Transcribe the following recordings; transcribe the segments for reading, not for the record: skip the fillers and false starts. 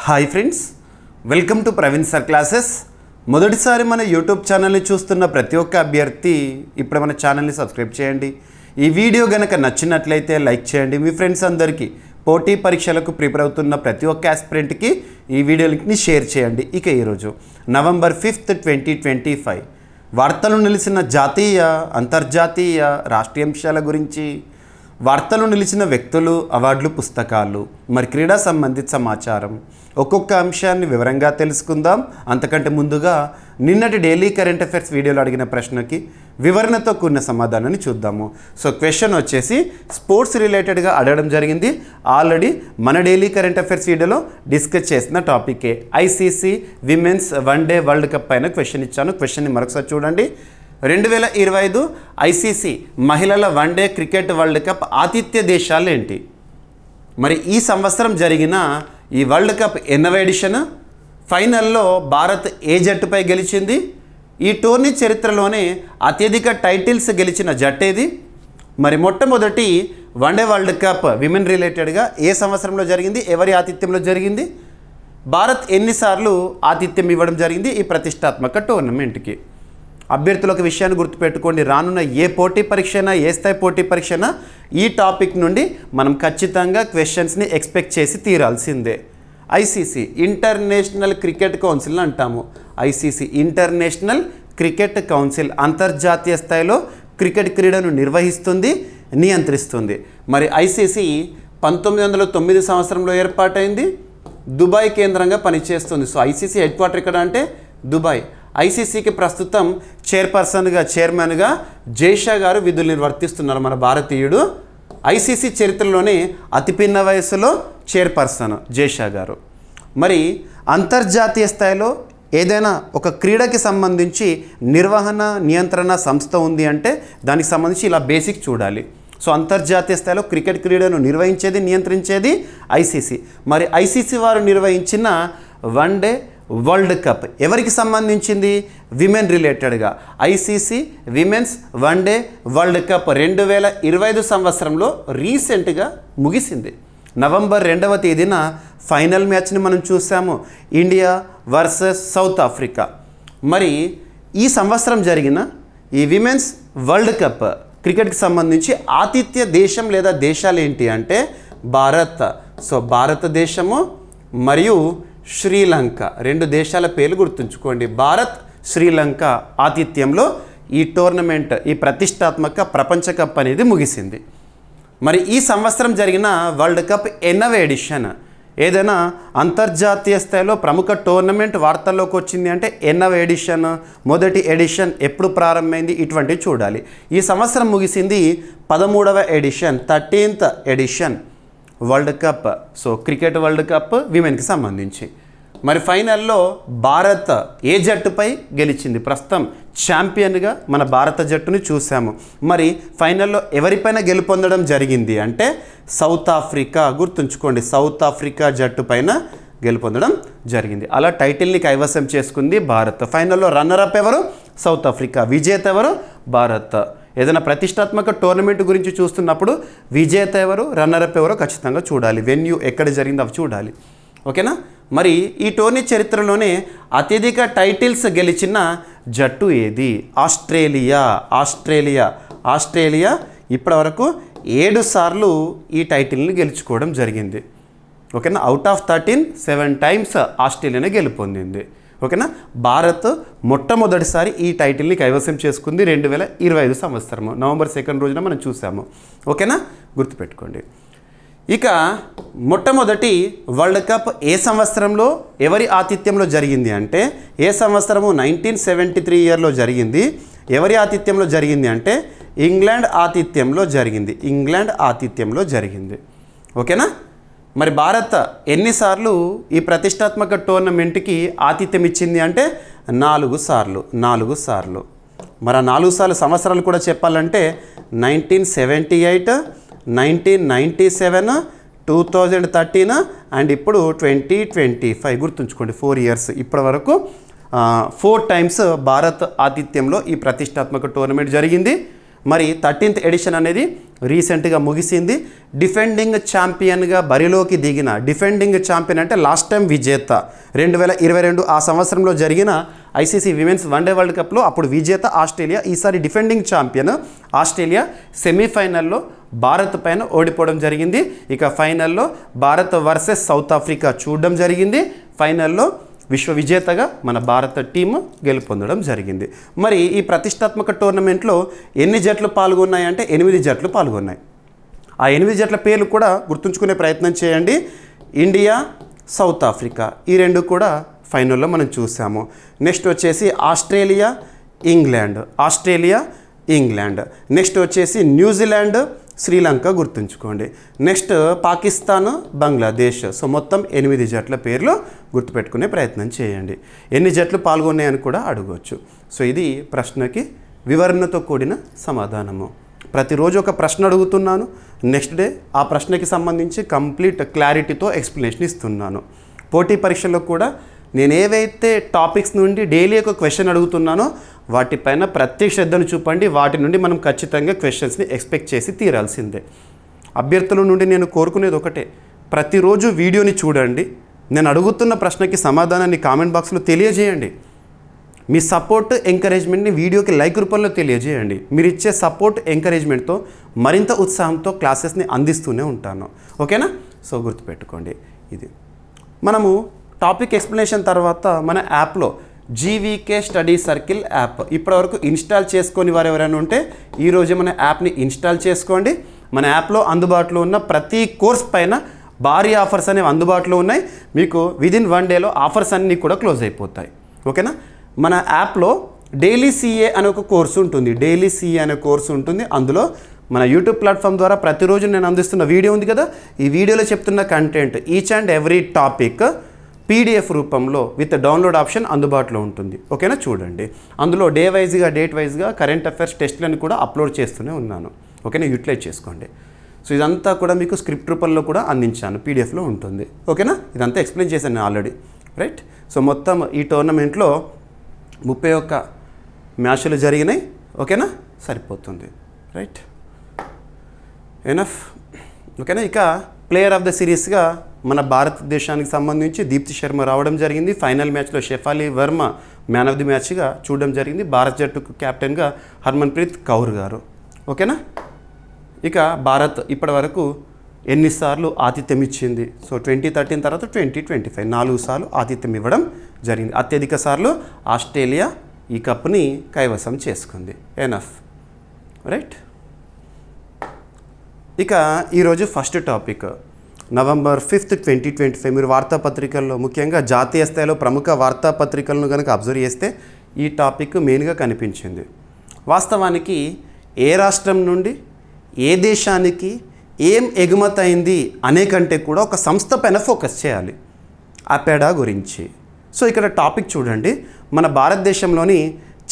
Hi friends, welcome to Praveen sir classes. మొదటిసారి మన YouTube ఛానల్ని చూస్తున్న ప్రతి ఒక్క అభ్యర్థి ఇప్పుడు మన ఛానల్ని సబ్స్క్రైబ్ చేయండి. ఈ వీడియో కనుక నచ్చినట్లయితే లైక్ చేయండి. మీ ఫ్రెండ్స్ అందరికీ పోటీ పరీక్షలకు ప్రిపేర్ అవుతున్న ప్రతి ఒక్క ఆస్పిరెంట్కి ఈ వీడియో లింక్ని షేర్ చేయండి. ఇక ఈరోజు నవంబర్ 5, 2025 వార్తలు నిలిచిన జాతీయ అంతర్జాతీయ రాష్ట్రీయ అంశాల గురించి, వార్తలు నిలిచిన వ్యక్తులు, అవార్డులు, పుస్తకాలు, మరి క్రీడా సంబంధిత సమాచారం, ఒక్కొక్క అంశాన్ని వివరంగా తెలుసుకుందాం. అంతకంటే ముందుగా నిన్నటి డైలీ కరెంట్ అఫైర్స్ వీడియోలో అడిగిన ప్రశ్నకి వివరణతో కూడిన సమాధానాన్ని చూద్దాము. సో క్వశ్చన్ వచ్చేసి స్పోర్ట్స్ రిలేటెడ్గా అడగడం జరిగింది. ఆల్రెడీ మన డైలీ కరెంట్ అఫైర్స్ వీడియోలో డిస్కస్ చేసిన టాపికే ICC women's one day world cup పైన క్వశ్చన్ ఇచ్చాను. క్వశ్చన్ని మరొకసారి చూడండి. 2025 ఐసీసీ మహిళల వన్డే క్రికెట్ వరల్డ్ కప్ ఆతిథ్య దేశాలు ఏంటి? మరి ఈ సంవత్సరం జరిగిన ఈ వరల్డ్ కప్ 8వ ఎడిషన్, ఫైనల్లో భారత్ ఏ జట్టుపై గెలిచింది? ఈ టోర్నీ చరిత్రలోనే అత్యధిక టైటిల్స్ గెలిచిన జట్టు ఏది? మరి మొట్టమొదటి వన్డే వరల్డ్ కప్ విమెన్ రిలేటెడ్గా ఏ సంవత్సరంలో జరిగింది? ఎవరి ఆతిథ్యంలో జరిగింది? భారత్ ఎన్నిసార్లు ఆతిథ్యం ఇవ్వడం జరిగింది ఈ ప్రతిష్టాత్మక టోర్నమెంట్కి? అభ్యర్థులకు విషయాన్ని గుర్తుపెట్టుకోండి, రానున్న ఏ పోటీ పరీక్ష అయినా, ఏ స్థాయి పోటీ పరీక్ష అయినా ఈ టాపిక్ నుండి మనం ఖచ్చితంగా క్వశ్చన్స్ని ఎక్స్పెక్ట్ చేసి తీరాల్సిందే. ఐసీసీ ఇంటర్నేషనల్ క్రికెట్ కౌన్సిల్ అంటాము. ఐసీసీ ఇంటర్నేషనల్ క్రికెట్ కౌన్సిల్ అంతర్జాతీయ స్థాయిలో క్రికెట్ క్రీడను నిర్వహిస్తుంది, నియంత్రిస్తుంది. మరి ఐసీసీ 1909 సంవత్సరంలో ఏర్పాటైంది, దుబాయ్ కేంద్రంగా పనిచేస్తుంది. సో ఐసీసీ హెడ్ క్వార్టర్ ఎక్కడ అంటే దుబాయ్. ఐసీసీకి ప్రస్తుతం చైర్మన్గా జైషా గారు విధులు నిర్వర్తిస్తున్నారు, మన భారతీయుడు. ఐసీసీ చరిత్రలోనే అతిపిన్న వయసులో చైర్పర్సన్ జైషా గారు. మరి అంతర్జాతీయ స్థాయిలో ఏదైనా ఒక క్రీడకి సంబంధించి నిర్వహణ నియంత్రణ సంస్థ ఉంది అంటే దానికి సంబంధించి ఇలా బేసిక్ చూడాలి. సో అంతర్జాతీయ స్థాయిలో క్రికెట్ క్రీడను నిర్వహించేది, నియంత్రించేది ఐసీసీ. మరి ఐసీసీ వారు నిర్వహించిన వన్డే వరల్డ్ కప్ ఎవరికి సంబంధించింది? విమెన్ రిలేటెడ్గా ICC women's one day world cup 2025 సంవత్సరంలో రీసెంట్గా ముగిసింది. నవంబర్ 2వ తేదీన ఫైనల్ మ్యాచ్ని మనం చూసాము, ఇండియా వర్సెస్ సౌత్ ఆఫ్రికా. మరి ఈ సంవత్సరం జరిగిన ఈ విమెన్స్ వరల్డ్ కప్ క్రికెట్కి సంబంధించి ఆతిథ్య దేశం లేదా దేశాలు ఏంటి అంటే భారత్. సో భారతదేశము మరియు శ్రీలంక, 2 దేశాల పేర్లు గుర్తుంచుకోండి. భారత్, శ్రీలంక ఆతిథ్యంలో ఈ టోర్నమెంట్, ఈ ప్రతిష్టాత్మక ప్రపంచ కప్ అనేది ముగిసింది. మరి ఈ సంవత్సరం జరిగిన వరల్డ్ కప్ 8వ ఎడిషన్. ఏదైనా అంతర్జాతీయ స్థాయిలో ప్రముఖ టోర్నమెంట్ వార్తల్లోకి వచ్చింది అంటే 8వ ఎడిషన్, మొదటి ఎడిషన్ ఎప్పుడు ప్రారంభమైంది, ఇటువంటివి చూడాలి. ఈ సంవత్సరం ముగిసింది 13వ edition, 13th edition world cup. So cricket world cup విమెన్కి సంబంధించి. మరి ఫైనల్లో భారత్ ఏ జట్టుపై గెలిచింది? ప్రస్తుతం ఛాంపియన్గా మన భారత జట్టుని చూసాము. మరి ఫైనల్లో ఎవరిపైన గెలుపొందడం జరిగింది అంటే సౌత్ ఆఫ్రికా. గుర్తుంచుకోండి, సౌత్ ఆఫ్రికా జట్టు పైన గెలుపొందడం జరిగింది. అలా టైటిల్ని కైవసం చేసుకుంది భారత్. ఫైనల్లో రన్నరప్ ఎవరు? South Africa. విజేత ఎవరు? భారత్. ఏదైనా ప్రతిష్టాత్మక టోర్నమెంట్ గురించి చూస్తున్నప్పుడు విజేత ఎవరు, రన్నరప్ ఎవరో ఖచ్చితంగా చూడాలి. వెన్యూ ఎక్కడ జరిగిందో అవి చూడాలి. ఓకేనా? మరి ఈ టోర్నీ చరిత్రలోనే అత్యధిక టైటిల్స్ గెలిచిన జట్టు ఏది? ఆస్ట్రేలియా ఇప్పటివరకు 7 సార్లు ఈ టైటిల్ని గెలుచుకోవడం జరిగింది. ఓకేనా? అవుట్ ఆఫ్ 13, 7 టైమ్స్ ఆస్ట్రేలియానే గెలుపొందింది. ఓకేనా? భారత్ మొట్టమొదటిసారి ఈ టైటిల్ని కైవసం చేసుకుంది 2025 సంవత్సరము నవంబర్ 2 రోజున మనం చూసాము. ఓకేనా? గుర్తుపెట్టుకోండి. ఇక మొట్టమొదటి వరల్డ్ కప్ ఏ సంవత్సరంలో ఎవరి ఆతిథ్యంలో జరిగింది అంటే ఏ సంవత్సరము? 1973 ఇయర్లో జరిగింది. ఎవరి ఆతిథ్యంలో జరిగింది అంటే ఇంగ్లాండ్ ఆతిథ్యంలో జరిగింది. ఓకేనా? మరి భారత్ ఎన్నిసార్లు ఈ ప్రతిష్టాత్మక టోర్నమెంట్కి ఆతిథ్యం ఇచ్చింది అంటే 4 సార్లు. మరి 4 సార్లు సంవత్సరాలు కూడా చెప్పాలంటే 1978, 1997, 2013 అండ్ ఇప్పుడు 2025. గుర్తుంచుకోండి, 4 ఇయర్స్. ఇప్పటి వరకు 4 టైమ్స్ భారత్ ఆతిథ్యంలో ఈ ప్రతిష్టాత్మక టోర్నమెంట్ జరిగింది. మరి 13th ఎడిషన్ అనేది రీసెంట్గా ముగిసింది. డిఫెండింగ్ ఛాంపియన్గా బరిలోకి దిగిన, డిఫెండింగ్ ఛాంపియన్ అంటే లాస్ట్ టైం విజేత 2022 ఆ సంవత్సరంలో జరిగిన ఐసీసీ విమెన్స్ వన్డే వరల్డ్ కప్లో అప్పుడు విజేత ఆస్ట్రేలియా. ఈసారి డిఫెండింగ్ ఛాంపియన్ ఆస్ట్రేలియా సెమీఫైనల్లో భారత్ పైన ఓడిపోవడం జరిగింది. ఇక ఫైనల్లో భారత్ వర్సెస్ సౌత్ ఆఫ్రికా చూడడం జరిగింది. ఫైనల్లో విశ్వ విజేతగా మన భారత టీము గెలుపొందడం జరిగింది. మరి ఈ ప్రతిష్టాత్మక టోర్నమెంట్లో ఎన్ని జట్లు పాల్గొన్నాయంటే 8 జట్లు పాల్గొన్నాయి. ఆ 8 జట్ల పేర్లు కూడా గుర్తుంచుకునే ప్రయత్నం చేయండి. ఇండియా, సౌత్ ఆఫ్రికా ఈ రెండు కూడా ఫైనల్లో మనం చూసాము. నెక్స్ట్ వచ్చేసి ఆస్ట్రేలియా, ఇంగ్లాండ్. నెక్స్ట్ వచ్చేసి న్యూజిలాండ్, శ్రీలంక గుర్తుంచుకోండి. నెక్స్ట్ పాకిస్తాన్, బంగ్లాదేశ్. సో మొత్తం 8 జట్ల పేర్లు గుర్తుపెట్టుకునే ప్రయత్నం చేయండి. ఎన్ని జట్లు పాల్గొన్నాయని కూడా అడగవచ్చు. సో ఇది ప్రశ్నకి వివరణతో కూడిన సమాధానము. ప్రతిరోజు ఒక ప్రశ్న అడుగుతున్నాను. నెక్స్ట్ డే ఆ ప్రశ్నకి సంబంధించి కంప్లీట్ క్లారిటీతో ఎక్స్ప్లెనేషన్ ఇస్తున్నాను. పోటీ పరీక్షల్లో కూడా నేను ఏవైతే టాపిక్స్ నుండి డైలీ ఒక క్వశ్చన్ అడుగుతున్నానో వాటిపైన ప్రత్యేక శ్రద్ధను చూపండి. వాటి నుండి మనం ఖచ్చితంగా క్వశ్చన్స్ని ఎక్స్పెక్ట్ చేసి తీరాల్సిందే. అభ్యర్థుల నుండి నేను కోరుకునేది ఒకటే, ప్రతిరోజు వీడియోని చూడండి. నేను అడుగుతున్న ప్రశ్నకి సమాధానాన్ని కామెంట్ బాక్స్లో తెలియజేయండి. మీ సపోర్ట్ ఎంకరేజ్మెంట్ని వీడియోకి లైక్ రూపంలో తెలియజేయండి. మీరు ఇచ్చే సపోర్ట్ ఎంకరేజ్మెంట్తో మరింత ఉత్సాహంతో క్లాసెస్ని అందిస్తూనే ఉంటాను. ఓకేనా? సో గుర్తుపెట్టుకోండి. ఇది మనము టాపిక్ ఎక్స్ప్లెనేషన్ తర్వాత మన యాప్లో జీవీకే స్టడీ సర్కిల్ యాప్ ఇప్పటివరకు ఇన్స్టాల్ చేసుకొని వారు ఎవరైనా ఉంటే ఈరోజు మన యాప్ని ఇన్స్టాల్ చేసుకోండి. మన యాప్లో అందుబాటులో ఉన్న ప్రతి కోర్స్ పైన భారీ ఆఫర్స్ అనేవి అందుబాటులో ఉన్నాయి. మీకు విదిన్ 1 డేలో ఆఫర్స్ అన్నీ కూడా క్లోజ్ అయిపోతాయి. ఓకేనా? మన యాప్లో డైలీ సిఏ అనే ఒక కోర్సు ఉంటుంది. అందులో మన యూట్యూబ్ ప్లాట్ఫామ్ ద్వారా ప్రతిరోజు నేను అందిస్తున్న వీడియో ఉంది కదా, ఈ వీడియోలో చెప్తున్న content each and every topic PDF రూపంలో విత్ డౌన్లోడ్ ఆప్షన్ అందుబాటులో ఉంటుంది. ఓకేనా? చూడండి. అందులో డేట్ వైజ్గా కరెంట్ అఫైర్స్ టెస్ట్లను కూడా అప్లోడ్ చేస్తూనే ఉన్నాను. ఓకేనా? యూటిలైజ్ చేసుకోండి. సో ఇదంతా కూడా మీకు స్క్రిప్ట్ రూపంలో కూడా అందించాను, పీడిఎఫ్లో ఉంటుంది. ఓకేనా? ఇదంతా ఎక్స్ప్లెయిన్ చేశాను నేను ఆల్రెడీ. రైట్? సో మొత్తం ఈ టోర్నమెంట్లో 31 మ్యాచ్లు జరిగినాయి. ఓకేనా? సరిపోతుంది. రైట్? ఎనఫ్. ఓకేనా? ఇక ప్లేయర్ ఆఫ్ ద సిరీస్గా మన భారతదేశానికి సంబంధించి దీప్తి శర్మ రావడం జరిగింది. ఫైనల్ మ్యాచ్లో Shafali Verma man of the మ్యాచ్గా చూడడం జరిగింది. భారత్ జట్టుకు కెప్టెన్గా హర్మన్ప్రీత్ కౌర్ గారు. ఓకేనా? ఇక భారత్ ఇప్పటి వరకు ఎన్నిసార్లు ఆతిథ్యం ఇచ్చింది? సో 2013 తర్వాత 2025 4 సార్లు ఆతిథ్యం ఇవ్వడం జరిగింది. అత్యధిక సార్లు ఆస్ట్రేలియా ఈ కప్ని కైవసం చేసుకుంది. ఎనఫ్. రైట్? ఇక ఈరోజు ఫస్ట్ టాపిక్ November 5th 2025. మీరు వార్తాపత్రికల్లో ముఖ్యంగా జాతీయ స్థాయిలో ప్రముఖ వార్తాపత్రికలను కనుక అబ్జర్వ్ చేస్తే ఈ టాపిక్ మెయిన్గా కనిపించింది. వాస్తవానికి ఏ రాష్ట్రం నుండి ఏ దేశానికి ఏం ఎగుమతి అయింది అనే కంటే కూడా ఒక సంస్థ పైన ఫోకస్ చేయాలి, అపెడా గురించి. సో ఇక్కడ టాపిక్ చూడండి. మన భారతదేశంలోని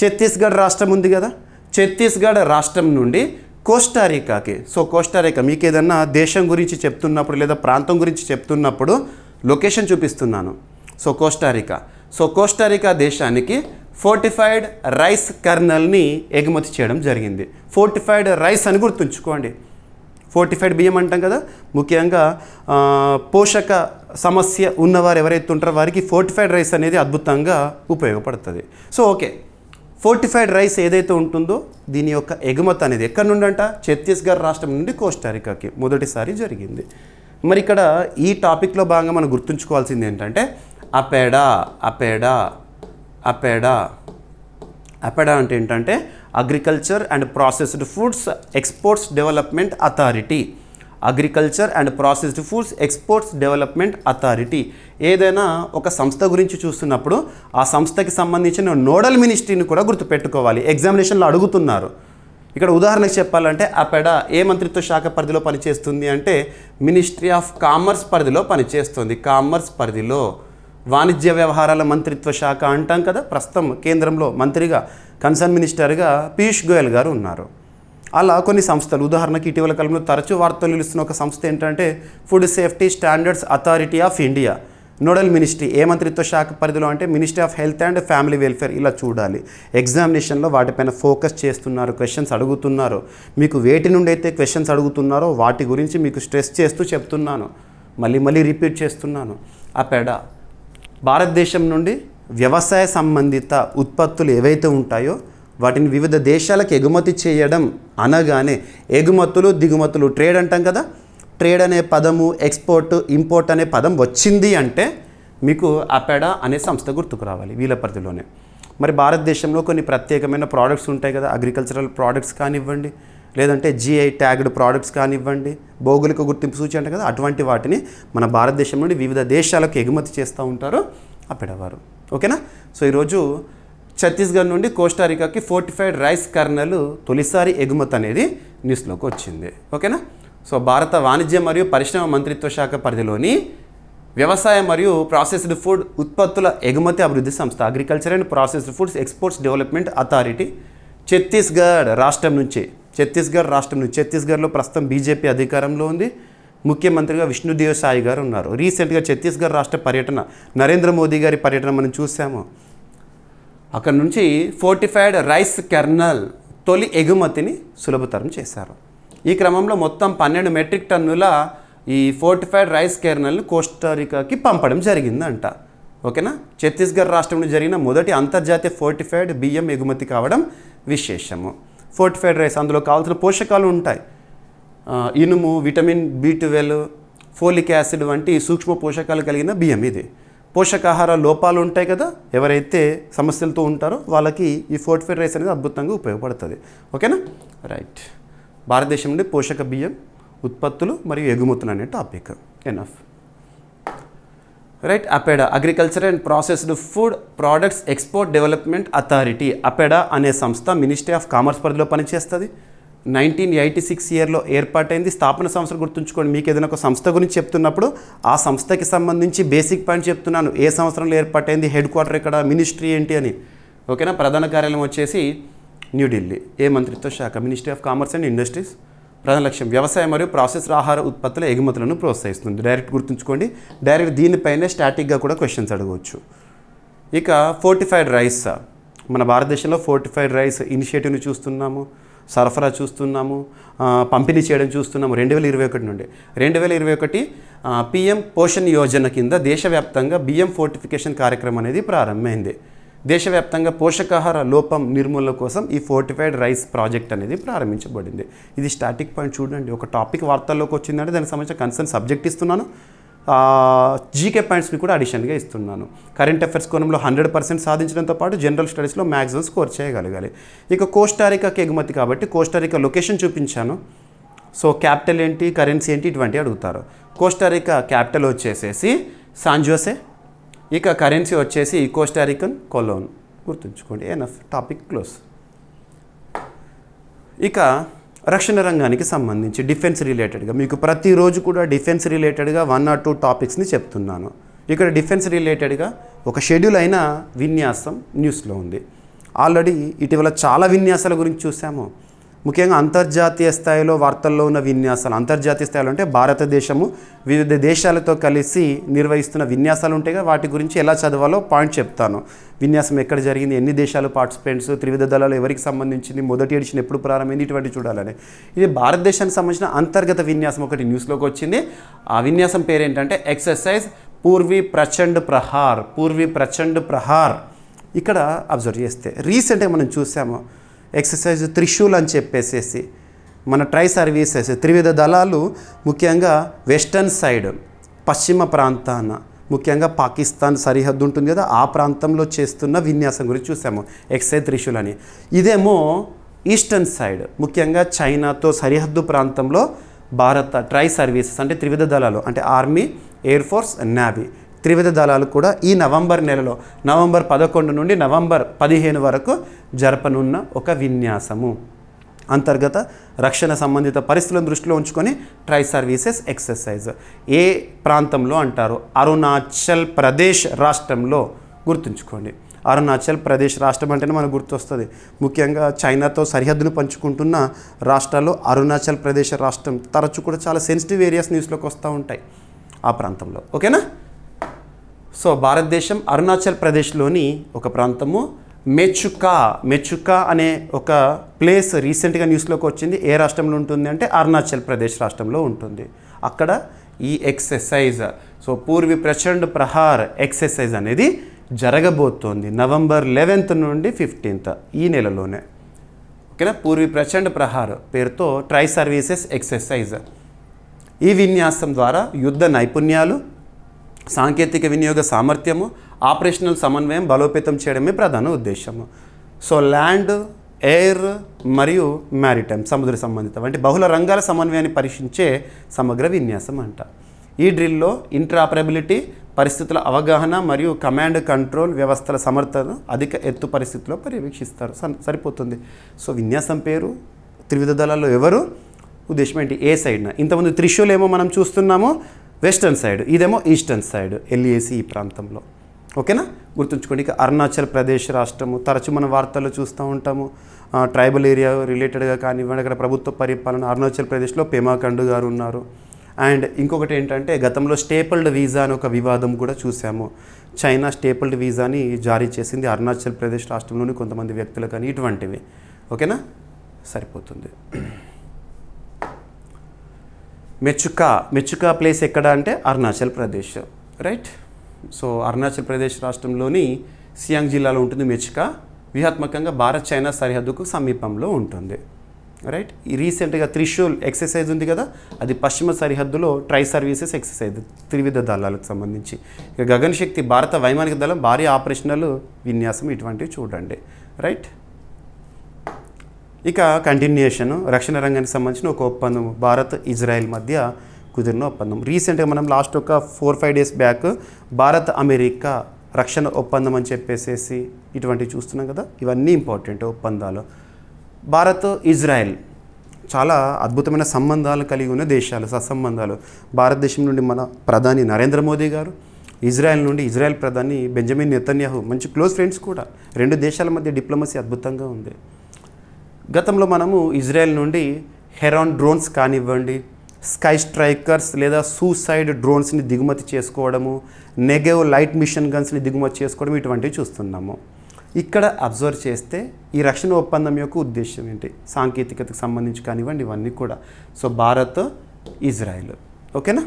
ఛత్తీస్గఢ్ రాష్ట్రం ఉంది కదా, ఛత్తీస్గఢ్ రాష్ట్రం నుండి కోస్టారికాకి. సో కోస్టారికా మీకు ఏదన్నా దేశం గురించి చెప్తున్నప్పుడు లేదా ప్రాంతం గురించి చెప్తున్నప్పుడు లొకేషన్ చూపిస్తున్నాను. సో కోస్టారికా దేశానికి ఫోర్టిఫైడ్ రైస్ కర్నల్ని ఎగుమతి చేయడం జరిగింది. ఫోర్టిఫైడ్ రైస్ అని గుర్తుంచుకోండి. ఫోర్టిఫైడ్ బియ్యం అంటాం కదా, ముఖ్యంగా పోషక సమస్య ఉన్నవారు ఎవరైతే ఉంటారో వారికి ఫోర్టిఫైడ్ రైస్ అనేది అద్భుతంగా ఉపయోగపడుతుంది. సో ఓకే, ఫోర్టిఫైడ్ రైస్ ఏదైతే ఉంటుందో దీని యొక్క ఎగుమతి అనేది ఎక్కడి నుండి అంట? ఛత్తీస్గఢ్ రాష్ట్రం నుండి కోస్టారికాకి మొదటిసారి జరిగింది. మరి ఇక్కడ ఈ టాపిక్లో భాగంగా మనం గుర్తుంచుకోవాల్సింది ఏంటంటే అపెడా అంటే ఏంటంటే agriculture and processed foods exports development authority. ఏదైనా ఒక సంస్థ గురించి చూస్తున్నప్పుడు ఆ సంస్థకి సంబంధించిన నోడల్ మినిస్ట్రీని కూడా గుర్తుపెట్టుకోవాలి. ఎగ్జామినేషన్లో అడుగుతున్నారు. ఇక్కడ ఉదాహరణకు చెప్పాలంటే అపెడా ఏ మంత్రిత్వ శాఖ పరిధిలో పనిచేస్తుంది అంటే మినిస్ట్రీ ఆఫ్ కామర్స్ పరిధిలో పనిచేస్తుంది. కామర్స్ పరిధిలో వాణిజ్య వ్యవహారాల మంత్రిత్వ శాఖ అంటాం కదా. ప్రస్తుతం కేంద్రంలో మంత్రిగా కన్సర్న్ మినిస్టర్గా పీయూష్ గోయల్ గారు ఉన్నారు. అలా కొన్ని సంస్థలు, ఉదాహరణకి ఇటీవల కాలంలో తరచూ వార్తలు నిలుస్తున్న ఒక సంస్థ ఏంటంటే food safety standards authority of India. Nodal ministry ఏ మంత్రిత్వ శాఖ పరిధిలో అంటే ministry of health and family welfare. ఇలా చూడాలి. ఎగ్జామినేషన్లో వాటిపైన ఫోకస్ చేస్తున్నారు, క్వశ్చన్స్ అడుగుతున్నారు. మీకు వేటి నుండి అయితే క్వశ్చన్స్ అడుగుతున్నారో వాటి గురించి మీకు స్ట్రెస్ చేస్తూ చెప్తున్నాను, మళ్ళీ రిపీట్ చేస్తున్నాను. అపెడా భారతదేశం నుండి వ్యవసాయ సంబంధిత ఉత్పత్తులు ఏవైతే ఉంటాయో వాటిని వివిధ దేశాలకు ఎగుమతి చేయడం అనగానే ఎగుమతులు దిగుమతులు ట్రేడ్ అంటాం కదా. ట్రేడ్ అనే పదము, ఎక్స్పోర్ట్ ఇంపోర్ట్ అనే పదం వచ్చింది అంటే మీకు అపెడా అనే సంస్థ గుర్తుకు రావాలి వీళ్ళ పరిధిలోనే. మరి భారతదేశంలో కొన్ని ప్రత్యేకమైన ప్రోడక్ట్స్ ఉంటాయి కదా, అగ్రికల్చరల్ ప్రోడక్ట్స్ కానివ్వండి, లేదంటే జిఐ ట్యాగ్డ్ ప్రోడక్ట్స్ కానివ్వండి, భౌగోళిక గుర్తింపు సూచి అంటే కదా, అటువంటి వాటిని మన భారతదేశం నుండి వివిధ దేశాలకు ఎగుమతి చేస్తూ ఉంటారు అపెడా వారు. ఓకేనా. సో ఈరోజు ఛత్తీస్గఢ్ నుండి కోస్టారికాకి ఫోర్టిఫైడ్ రైస్ కర్నల్ తొలిసారి ఎగుమతి అనేది న్యూస్లోకి వచ్చింది. ఓకేనా. సో భారత వాణిజ్య మరియు పరిశ్రమ మంత్రిత్వ శాఖ పరిధిలోని వ్యవసాయ మరియు ప్రాసెస్డ్ ఫుడ్ ఉత్పత్తుల ఎగుమతి అభివృద్ధి సంస్థ agriculture and processed foods exports development authority Chhattisgarh రాష్ట్రం నుంచి ఛత్తీస్గఢ్లో ప్రస్తుతం బీజేపీ అధికారంలో ఉంది. ముఖ్యమంత్రిగా విష్ణుదేవ్ సాయి గారు ఉన్నారు. రీసెంట్గా ఛత్తీస్గఢ్ రాష్ట్ర పర్యటన, నరేంద్ర మోదీ గారి పర్యటన మనం చూసాము. అక్కడ నుంచి ఫోర్టిఫైడ్ రైస్ కెర్నల్ తొలి ఎగుమతిని సులభతరం చేశారు. ఈ క్రమంలో మొత్తం 12 మెట్రిక్ టన్నుల ఈ ఫోర్టిఫైడ్ రైస్ కెర్నల్ని కోస్టారికాకి పంపడం జరిగిందంట. ఓకేనా. ఛత్తీస్గఢ్ రాష్ట్రంలో జరిగిన మొదటి అంతర్జాతీయ ఫోర్టిఫైడ్ బియ్యం ఎగుమతి కావడం విశేషము. ఫోర్టిఫైడ్ రైస్ అందులో కావాల్సిన పోషకాలు ఉంటాయి. ఇనుము, విటమిన్ B12, ఫోలిక్ యాసిడ్ వంటి సూక్ష్మ పోషకాలు కలిగిన బియ్యం ఇది. పోషకాహార లోపాలు ఉంటాయి కదా, ఎవరైతే సమస్యలతో ఉంటారో వాళ్ళకి ఈ ఫోర్టిఫైడ్ రైస్ అనేది అద్భుతంగా ఉపయోగపడుతుంది. ఓకేనా. రైట్. భారతదేశం నుండి పోషక బియ్యం ఉత్పత్తులు మరియు ఎగుమతులు అనే topic. Enough. Right. APEDA agriculture and processed food products export development authority. APEDA అనే సంస్థ మినిస్ట్రీ ఆఫ్ కామర్స్ పరిధిలో పనిచేస్తుంది. 1986 ఇయర్లో ఏర్పాటైంది. స్థాపన సంస్థలు గుర్తుంచుకోండి. మీకు ఏదైనా ఒక సంస్థ గురించి చెప్తున్నప్పుడు ఆ సంస్థకి సంబంధించి బేసిక్ పాయింట్ చెప్తున్నాను. ఏ సంవత్సరంలో ఏర్పాటైంది, హెడ్ క్వార్టర్ ఎక్కడ, మినిస్ట్రీ ఏంటి అని. ఓకేనా. ప్రధాన కార్యాలయం వచ్చేసి న్యూఢిల్లీ. ఏ మంత్రిత్వ శాఖ? Ministry of commerce and industries. ప్రధాన లక్ష్యం వ్యవసాయం మరియు ప్రాసెస్డ్ ఆహార ఉత్పత్తుల ఎగుమతులను ప్రోత్సహిస్తుంది. డైరెక్ట్ గుర్తుంచుకోండి. డైరెక్ట్ దీనిపైనే స్టాటిక్గా కూడా క్వశ్చన్స్ అడగవచ్చు. ఇక ఫోర్టిఫైడ్ రైస్, మన భారతదేశంలో ఫోర్టిఫైడ్ రైస్ ఇనిషియేటివ్ని చూస్తున్నాము, సరఫరా చూస్తున్నాము, పంపిణీ చేయడం చూస్తున్నాము. 2021 నుండి 2021 PM పోషణ్ యోజన కింద దేశవ్యాప్తంగా బియ్యం ఫోర్టిఫికేషన్ కార్యక్రమం అనేది ప్రారంభమైంది. దేశవ్యాప్తంగా పోషకాహార లోపం నిర్మూలన కోసం ఈ ఫోర్టిఫైడ్ రైస్ ప్రాజెక్ట్ అనేది ప్రారంభించబడింది. ఇది స్టాటిక్ పాయింట్ చూడండి. ఒక టాపిక్ వార్తల్లోకి వచ్చిందంటే దానికి సంబంధించిన కన్సర్న్ సబ్జెక్ట్ ఇస్తున్నాను, జీకే పాయింట్స్ని కూడా అడిషన్గా ఇస్తున్నాను. కరెంట్ అఫైర్స్ కోణంలో 100% సాధించడంతో పాటు జనరల్ స్టడీస్లో మ్యాక్సిమం స్కోర్ చేయగలగాలి. ఇక కోస్టారికాకి ఎగుమతి కాబట్టి కోస్టారికా లొకేషన్ చూపించాను. సో క్యాపిటల్ ఏంటి, కరెన్సీ ఏంటి, ఇటువంటి అడుగుతారు. కోస్టారికా క్యాపిటల్ వచ్చేసేసి సాన్ జోసే, ఇక కరెన్సీ వచ్చేసి కోస్టారికన్ కొలోన్. గుర్తుంచుకోండి. ఎనఫ్. Topic close. ఇక రక్షణ రంగానికి సంబంధించి డిఫెన్స్ రిలేటెడ్గా మీకు ప్రతిరోజు కూడా డిఫెన్స్ రిలేటెడ్గా 1 or 2 టాపిక్స్ని చెప్తున్నాను. ఇక్కడ డిఫెన్స్ రిలేటెడ్గా ఒక షెడ్యూల్ అయిన విన్యాసం న్యూస్లో ఉంది. ఆల్రెడీ ఇటీవల చాలా విన్యాసాల గురించి చూసాము. ముఖ్యంగా అంతర్జాతీయ స్థాయిలో వార్తల్లో ఉన్న విన్యాసాలు. అంతర్జాతీయ స్థాయిలో అంటే భారతదేశము వివిధ దేశాలతో కలిసి నిర్వహిస్తున్న విన్యాసాలు ఉంటాయి కదా, వాటి గురించి ఎలా చదవాలో పాయింట్ చెప్తాను. విన్యాసం ఎక్కడ జరిగింది, ఎన్ని దేశాలు పార్టిసిపెంట్స్, త్రివిధ దళాలు ఎవరికి సంబంధించింది, మొదటి ఎడిషన్ ఎప్పుడు ప్రారంభమైంది, ఇటువంటి చూడాలని. ఇది భారతదేశానికి సంబంధించిన అంతర్గత విన్యాసం ఒకటి న్యూస్లోకి వచ్చింది. ఆ విన్యాసం పేరు ఏంటంటే ఎక్సర్సైజ్ పూర్వీ ప్రచండ్ ప్రహార్. పూర్వీ ప్రచండ్ ప్రహార్. ఇక్కడ అబ్జర్వ్ చేస్తే రీసెంట్గా మనం చూసాము ఎక్సర్సైజ్ త్రిశూల్ అని చెప్పేసేసి మన ట్రై సర్వీసెస్ త్రివిధ దళాలు ముఖ్యంగా వెస్టర్న్ సైడ్ పశ్చిమ ప్రాంతాన ముఖ్యంగా పాకిస్తాన్ సరిహద్దు ఉంటుంది కదా, ఆ ప్రాంతంలో చేస్తున్న విన్యాసం గురించి చూసాము ఎక్సర్సైజ్ త్రిశూల్ అని. ఇదేమో ఈస్టర్న్ సైడ్ ముఖ్యంగా చైనాతో సరిహద్దు ప్రాంతంలో భారత ట్రై సర్వీసెస్ అంటే త్రివిధ దళాలు అంటే ఆర్మీ, ఎయిర్ ఫోర్స్, నేవీ త్రివిధ దళాలు కూడా ఈ నవంబర్ నెలలో నవంబర్ 11 నుండి నవంబర్ 15 వరకు జరపనున్న ఒక విన్యాసము. అంతర్గత రక్షణ సంబంధిత పరిస్థితులను దృష్టిలో ఉంచుకొని ట్రై సర్వీసెస్ ఎక్సర్సైజ్. ఏ ప్రాంతంలో అంటారు? అరుణాచల్ ప్రదేశ్ రాష్ట్రంలో. గుర్తుంచుకోండి. అరుణాచల్ ప్రదేశ్ రాష్ట్రం అంటేనే మనకు గుర్తొస్తుంది. ముఖ్యంగా చైనాతో సరిహద్దును పంచుకుంటున్న రాష్ట్రాల్లో అరుణాచల్ ప్రదేశ్ రాష్ట్రం తరచూ కూడా చాలా సెన్సిటివ్ ఏరియాస్ న్యూస్లోకి వస్తూ ఉంటాయి ఆ ప్రాంతంలో. ఓకేనా. సో భారతదేశం అరుణాచల్ ప్రదేశ్లోని ఒక ప్రాంతము మెచుకా అనే ఒక ప్లేస్ రీసెంట్గా న్యూస్లోకి వచ్చింది. ఏ రాష్ట్రంలో ఉంటుంది అంటే అరుణాచల్ ప్రదేశ్ రాష్ట్రంలో ఉంటుంది. అక్కడ ఈ exercise, so Purvi Prachand Prahar exercise అనేది జరగబోతోంది నవంబర్ 11th నుండి 15th ఈ నెలలోనే. ఓకేనా, పూర్వి ప్రచండ్ ప్రహార్ పేరుతో ట్రై సర్వీసెస్ ఎక్సర్సైజ్. ఈ విన్యాసం ద్వారా యుద్ధ నైపుణ్యాలు, సాంకేతిక వినియోగ సామర్థ్యము, ఆపరేషనల్ సమన్వయం బలోపేతం చేయడమే ప్రధాన ఉద్దేశము. సో ల్యాండ్, ఎయిర్ మరియు మ్యారిటైమ్ సముద్ర సంబంధిత వంటి బహుళ రంగాల సమన్వయాన్ని పరీక్షించే సమగ్ర విన్యాసం అంట. ఈ డ్రిల్లో ఇంటరాపరబిలిటీ, పరిస్థితుల అవగాహన మరియు కమాండ్ కంట్రోల్ వ్యవస్థల సమర్థను అధిక ఎత్తు పరిస్థితుల్లో పర్యవేక్షిస్తారు. సరిపోతుంది. సో విన్యాసం పేరు, త్రివిధ దళాల్లో ఎవరు, ఉద్దేశం ఏంటి, ఏ సైడ్న. ఇంతకుముందు త్రిశూల్ ఏమో మనం చూస్తున్నాము వెస్టర్న్ సైడ్, ఇదేమో ఈస్టర్న్ సైడ్, LAC ఈ ప్రాంతంలో. ఓకేనా, గుర్తుంచుకోండి. ఇక అరుణాచల్ ప్రదేశ్ రాష్ట్రము తరచూ మన వార్తల్లో చూస్తూ ఉంటాము. ట్రైబల్ ఏరియా రిలేటెడ్గా కానివ్వండి, అక్కడ ప్రభుత్వ పరిపాలన. అరుణాచల్ ప్రదేశ్లో పేమా ఖండు గారు ఉన్నారు. అండ్ ఇంకొకటి ఏంటంటే గతంలో స్టేపుల్డ్ వీసా అని ఒక వివాదం కూడా చూసాము. చైనా స్టేపుల్డ్ వీసాని జారీ చేసింది అరుణాచల్ ప్రదేశ్ రాష్ట్రంలోని కొంతమంది వ్యక్తులు కానీ ఇటువంటివి. ఓకేనా, సరిపోతుంది. మెచుకా ప్లేస్ ఎక్కడ అంటే అరుణాచల్ ప్రదేశ్, రైట్. సో అరుణాచల్ ప్రదేశ్ రాష్ట్రంలోని సియాంగ్ జిల్లాలో ఉంటుంది మెచుకా. వ్యూహాత్మకంగా భారత్ చైనా సరిహద్దుకు సమీపంలో ఉంటుంది, రైట్. ఈ రీసెంట్గా త్రిశూల్ ఎక్సర్సైజ్ ఉంది కదా, అది పశ్చిమ సరిహద్దులో ట్రై సర్వీసెస్ ఎక్సర్సైజ్, త్రివిధ దళాలకు సంబంధించి. ఇక గగన్ శక్తి భారత వైమానిక దళం భారీ ఆపరేషనల్ విన్యాసం ఇటువంటివి చూడండి, రైట్. ఇక కంటిన్యూషన్, రక్షణ రంగానికి సంబంధించిన ఒక ఒప్పందం భారత్ ఇజ్రాయెల్ మధ్య కుదిరిన ఒప్పందం. రీసెంట్గా మనం లాస్ట్ ఒక 4-5 days బ్యాక్ భారత్ అమెరికా రక్షణ ఒప్పందం అని చెప్పేసి ఇటువంటివి చూస్తున్నాం కదా. ఇవన్నీ ఇంపార్టెంట్ ఒప్పందాలు. భారత్ ఇజ్రాయెల్ చాలా అద్భుతమైన సంబంధాలు కలిగి ఉన్న దేశాలు, సత్సంబంధాలు. భారతదేశం నుండి మన ప్రధాని నరేంద్ర మోదీ గారు, ఇజ్రాయెల్ నుండి ఇజ్రాయెల్ ప్రధాని బెంజమిన్ నెతన్యాహు మంచి క్లోజ్ ఫ్రెండ్స్ కూడా. రెండు దేశాల మధ్య డిప్లొమసీ అద్భుతంగా ఉంది. గతంలో మనము ఇజ్రాయెల్ నుండి హెరాన్ డ్రోన్స్ కానివ్వండి, స్కై స్ట్రైకర్స్ లేదా సూసైడ్ డ్రోన్స్ని దిగుమతి చేసుకోవడము, నెగెవ్ లైట్ మిషన్ గన్స్ని దిగుమతి చేసుకోవడం ఇటువంటివి చూస్తున్నాము. ఇక్కడ అబ్జర్వ్ చేస్తే ఈ రక్షణ ఒప్పందం యొక్క ఉద్దేశం ఏంటి, సాంకేతికతకు సంబంధించి కానివ్వండి ఇవన్నీ కూడా. సో భారత్ ఇజ్రాయెల్, ఓకేనా.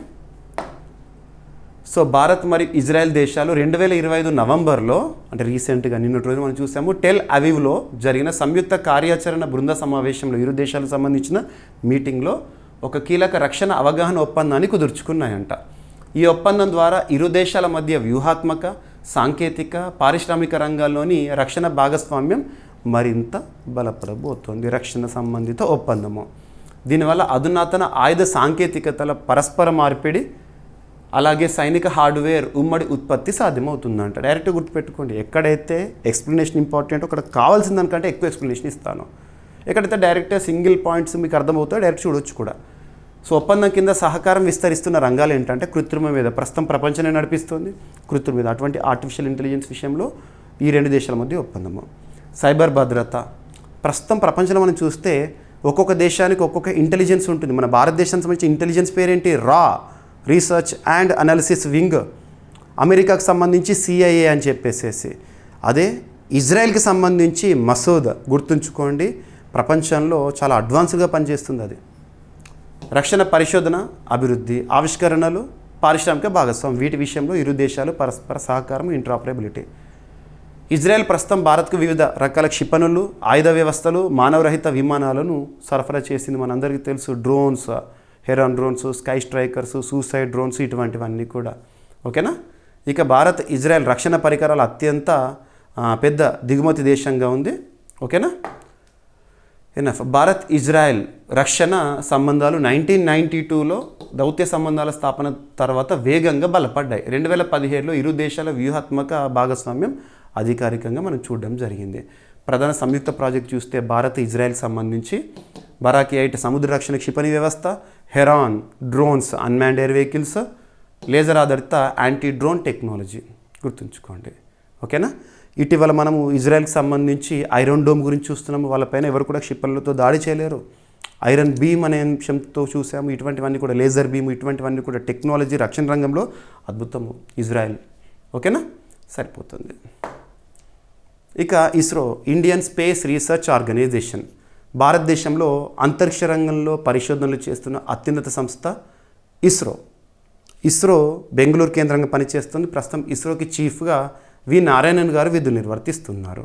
సో భారత్ మరియు ఇజ్రాయెల్ దేశాలు 2025 నవంబర్లో అంటే రీసెంట్గా నిన్నటి రోజు మనం చూసాము టెల్ అవీవ్లో జరిగిన సంయుక్త కార్యాచరణ బృంద సమావేశంలో ఇరు దేశాలకు సంబంధించిన మీటింగ్లో ఒక కీలక రక్షణ అవగాహన ఒప్పందాన్ని కుదుర్చుకున్నాయంట. ఈ ఒప్పందం ద్వారా ఇరు దేశాల మధ్య వ్యూహాత్మక, సాంకేతిక, పారిశ్రామిక రంగాల్లోని రక్షణ భాగస్వామ్యం మరింత బలపడబోతోంది. రక్షణ సంబంధిత ఒప్పందము. దీనివల్ల అధునాతన ఆయుధ సాంకేతికతల పరస్పర మార్పిడి, అలాగే సైనిక హార్డ్వేర్ ఉమ్మడి ఉత్పత్తి సాధ్యమవుతుందంట. డైరెక్ట్గా గుర్తుపెట్టుకోండి, ఎక్కడైతే ఎక్స్ప్లెనేషన్ ఇంపార్టెంట్ అక్కడ కావాల్సిన దానికంటే ఎక్కువ ఎక్స్ప్లెనేషన్ ఇస్తాను. ఎక్కడైతే డైరెక్ట్గా సింగిల్ పాయింట్స్ మీకు అర్థమవుతాయో డైరెక్ట్ చూడొచ్చు కూడా. సో ఒప్పందం కింద సహకారం విస్తరిస్తున్న రంగాలు ఏంటంటే కృత్రిమ మీద, ప్రస్తుతం ప్రపంచాన్ని నడిపిస్తుంది కృత్రిమ మీద, అటువంటి ఆర్టిఫిషియల్ ఇంటెలిజెన్స్ విషయంలో ఈ రెండు దేశాల మధ్య ఒప్పందము. సైబర్ భద్రత, ప్రస్తుతం ప్రపంచంలో మనం చూస్తే ఒక్కొక్క దేశానికి ఒక్కొక్క ఇంటెలిజెన్స్ ఉంటుంది. మన భారతదేశానికి సంబంధించి ఇంటెలిజెన్స్ పేరేంటి, రా రీసెర్చ్ అండ్ అనాలిసిస్ వింగ్. అమెరికాకు సంబంధించి CIA అని చెప్పేసేసి. అదే ఇజ్రాయెల్కి సంబంధించి మసూద్. గుర్తుంచుకోండి, ప్రపంచంలో చాలా అడ్వాన్స్గా పనిచేస్తుంది అది. రక్షణ పరిశోధన, అభివృద్ధి, ఆవిష్కరణలు, పారిశ్రామిక భాగస్వామ్యం, వీటి విషయంలో ఇరు దేశాలు పరస్పర సహకారం, ఇంటరాపరబిలిటీ. ఇజ్రాయెల్ ప్రస్తుతం భారత్కు వివిధ రకాల క్షిపణులు, ఆయుధ వ్యవస్థలు, మానవరహిత విమానాలను సరఫరా చేసింది. మనందరికీ తెలుసు drones, heron drones, sky strikers, suicide drones ఇటువంటివన్నీ కూడా, ఓకేనా. ఇక భారత్ ఇజ్రాయెల్ రక్షణ పరికరాలు అత్యంత పెద్ద దిగుమతి దేశంగా ఉంది, ఓకేనా. ఎనఫ్. భారత్ ఇజ్రాయెల్ రక్షణ సంబంధాలు 1992లో దౌత్య సంబంధాల స్థాపన తర్వాత వేగంగా బలపడ్డాయి. 2017లో ఇరు దేశాల వ్యూహాత్మక భాగస్వామ్యం అధికారికంగా మనం చూడడం జరిగింది. ప్రధాన సంయుక్త ప్రాజెక్ట్ చూస్తే భారత్ ఇజ్రాయెల్కి సంబంధించి బరాకి 8 సముద్ర రక్షణ క్షిపణి వ్యవస్థ, heron drones, unmanned air vehicles, laser ఆధారిత యాంటీ డ్రోన్ టెక్నాలజీ. గుర్తుంచుకోండి, ఓకేనా. ఇటీవల మనము ఇజ్రాయెల్కి సంబంధించి ఐరన్ డోమ్ గురించి చూస్తున్నాము. వాళ్ళపైన ఎవరు కూడా క్షిపణులతో దాడి చేయలేరు. ఐరన్ బీమ్ అనే అంశంతో చూసాము. ఇటువంటివన్నీ కూడా లేజర్ బీమ్, ఇటువంటివన్నీ కూడా టెక్నాలజీ రక్షణ రంగంలో అద్భుతము ఇజ్రాయెల్, ఓకేనా, సరిపోతుంది. ఇక ISRO, Indian space research organization, భారతదేశంలో అంతరిక్ష రంగంలో పరిశోధనలు చేస్తున్న అత్యున్నత సంస్థ ఇస్రో. ఇస్రో బెంగళూరు కేంద్రంగా పనిచేస్తుంది. ప్రస్తుతం ఇస్రోకి చీఫ్గా వి నారాయణన్ గారు విధులు నిర్వర్తిస్తున్నారు.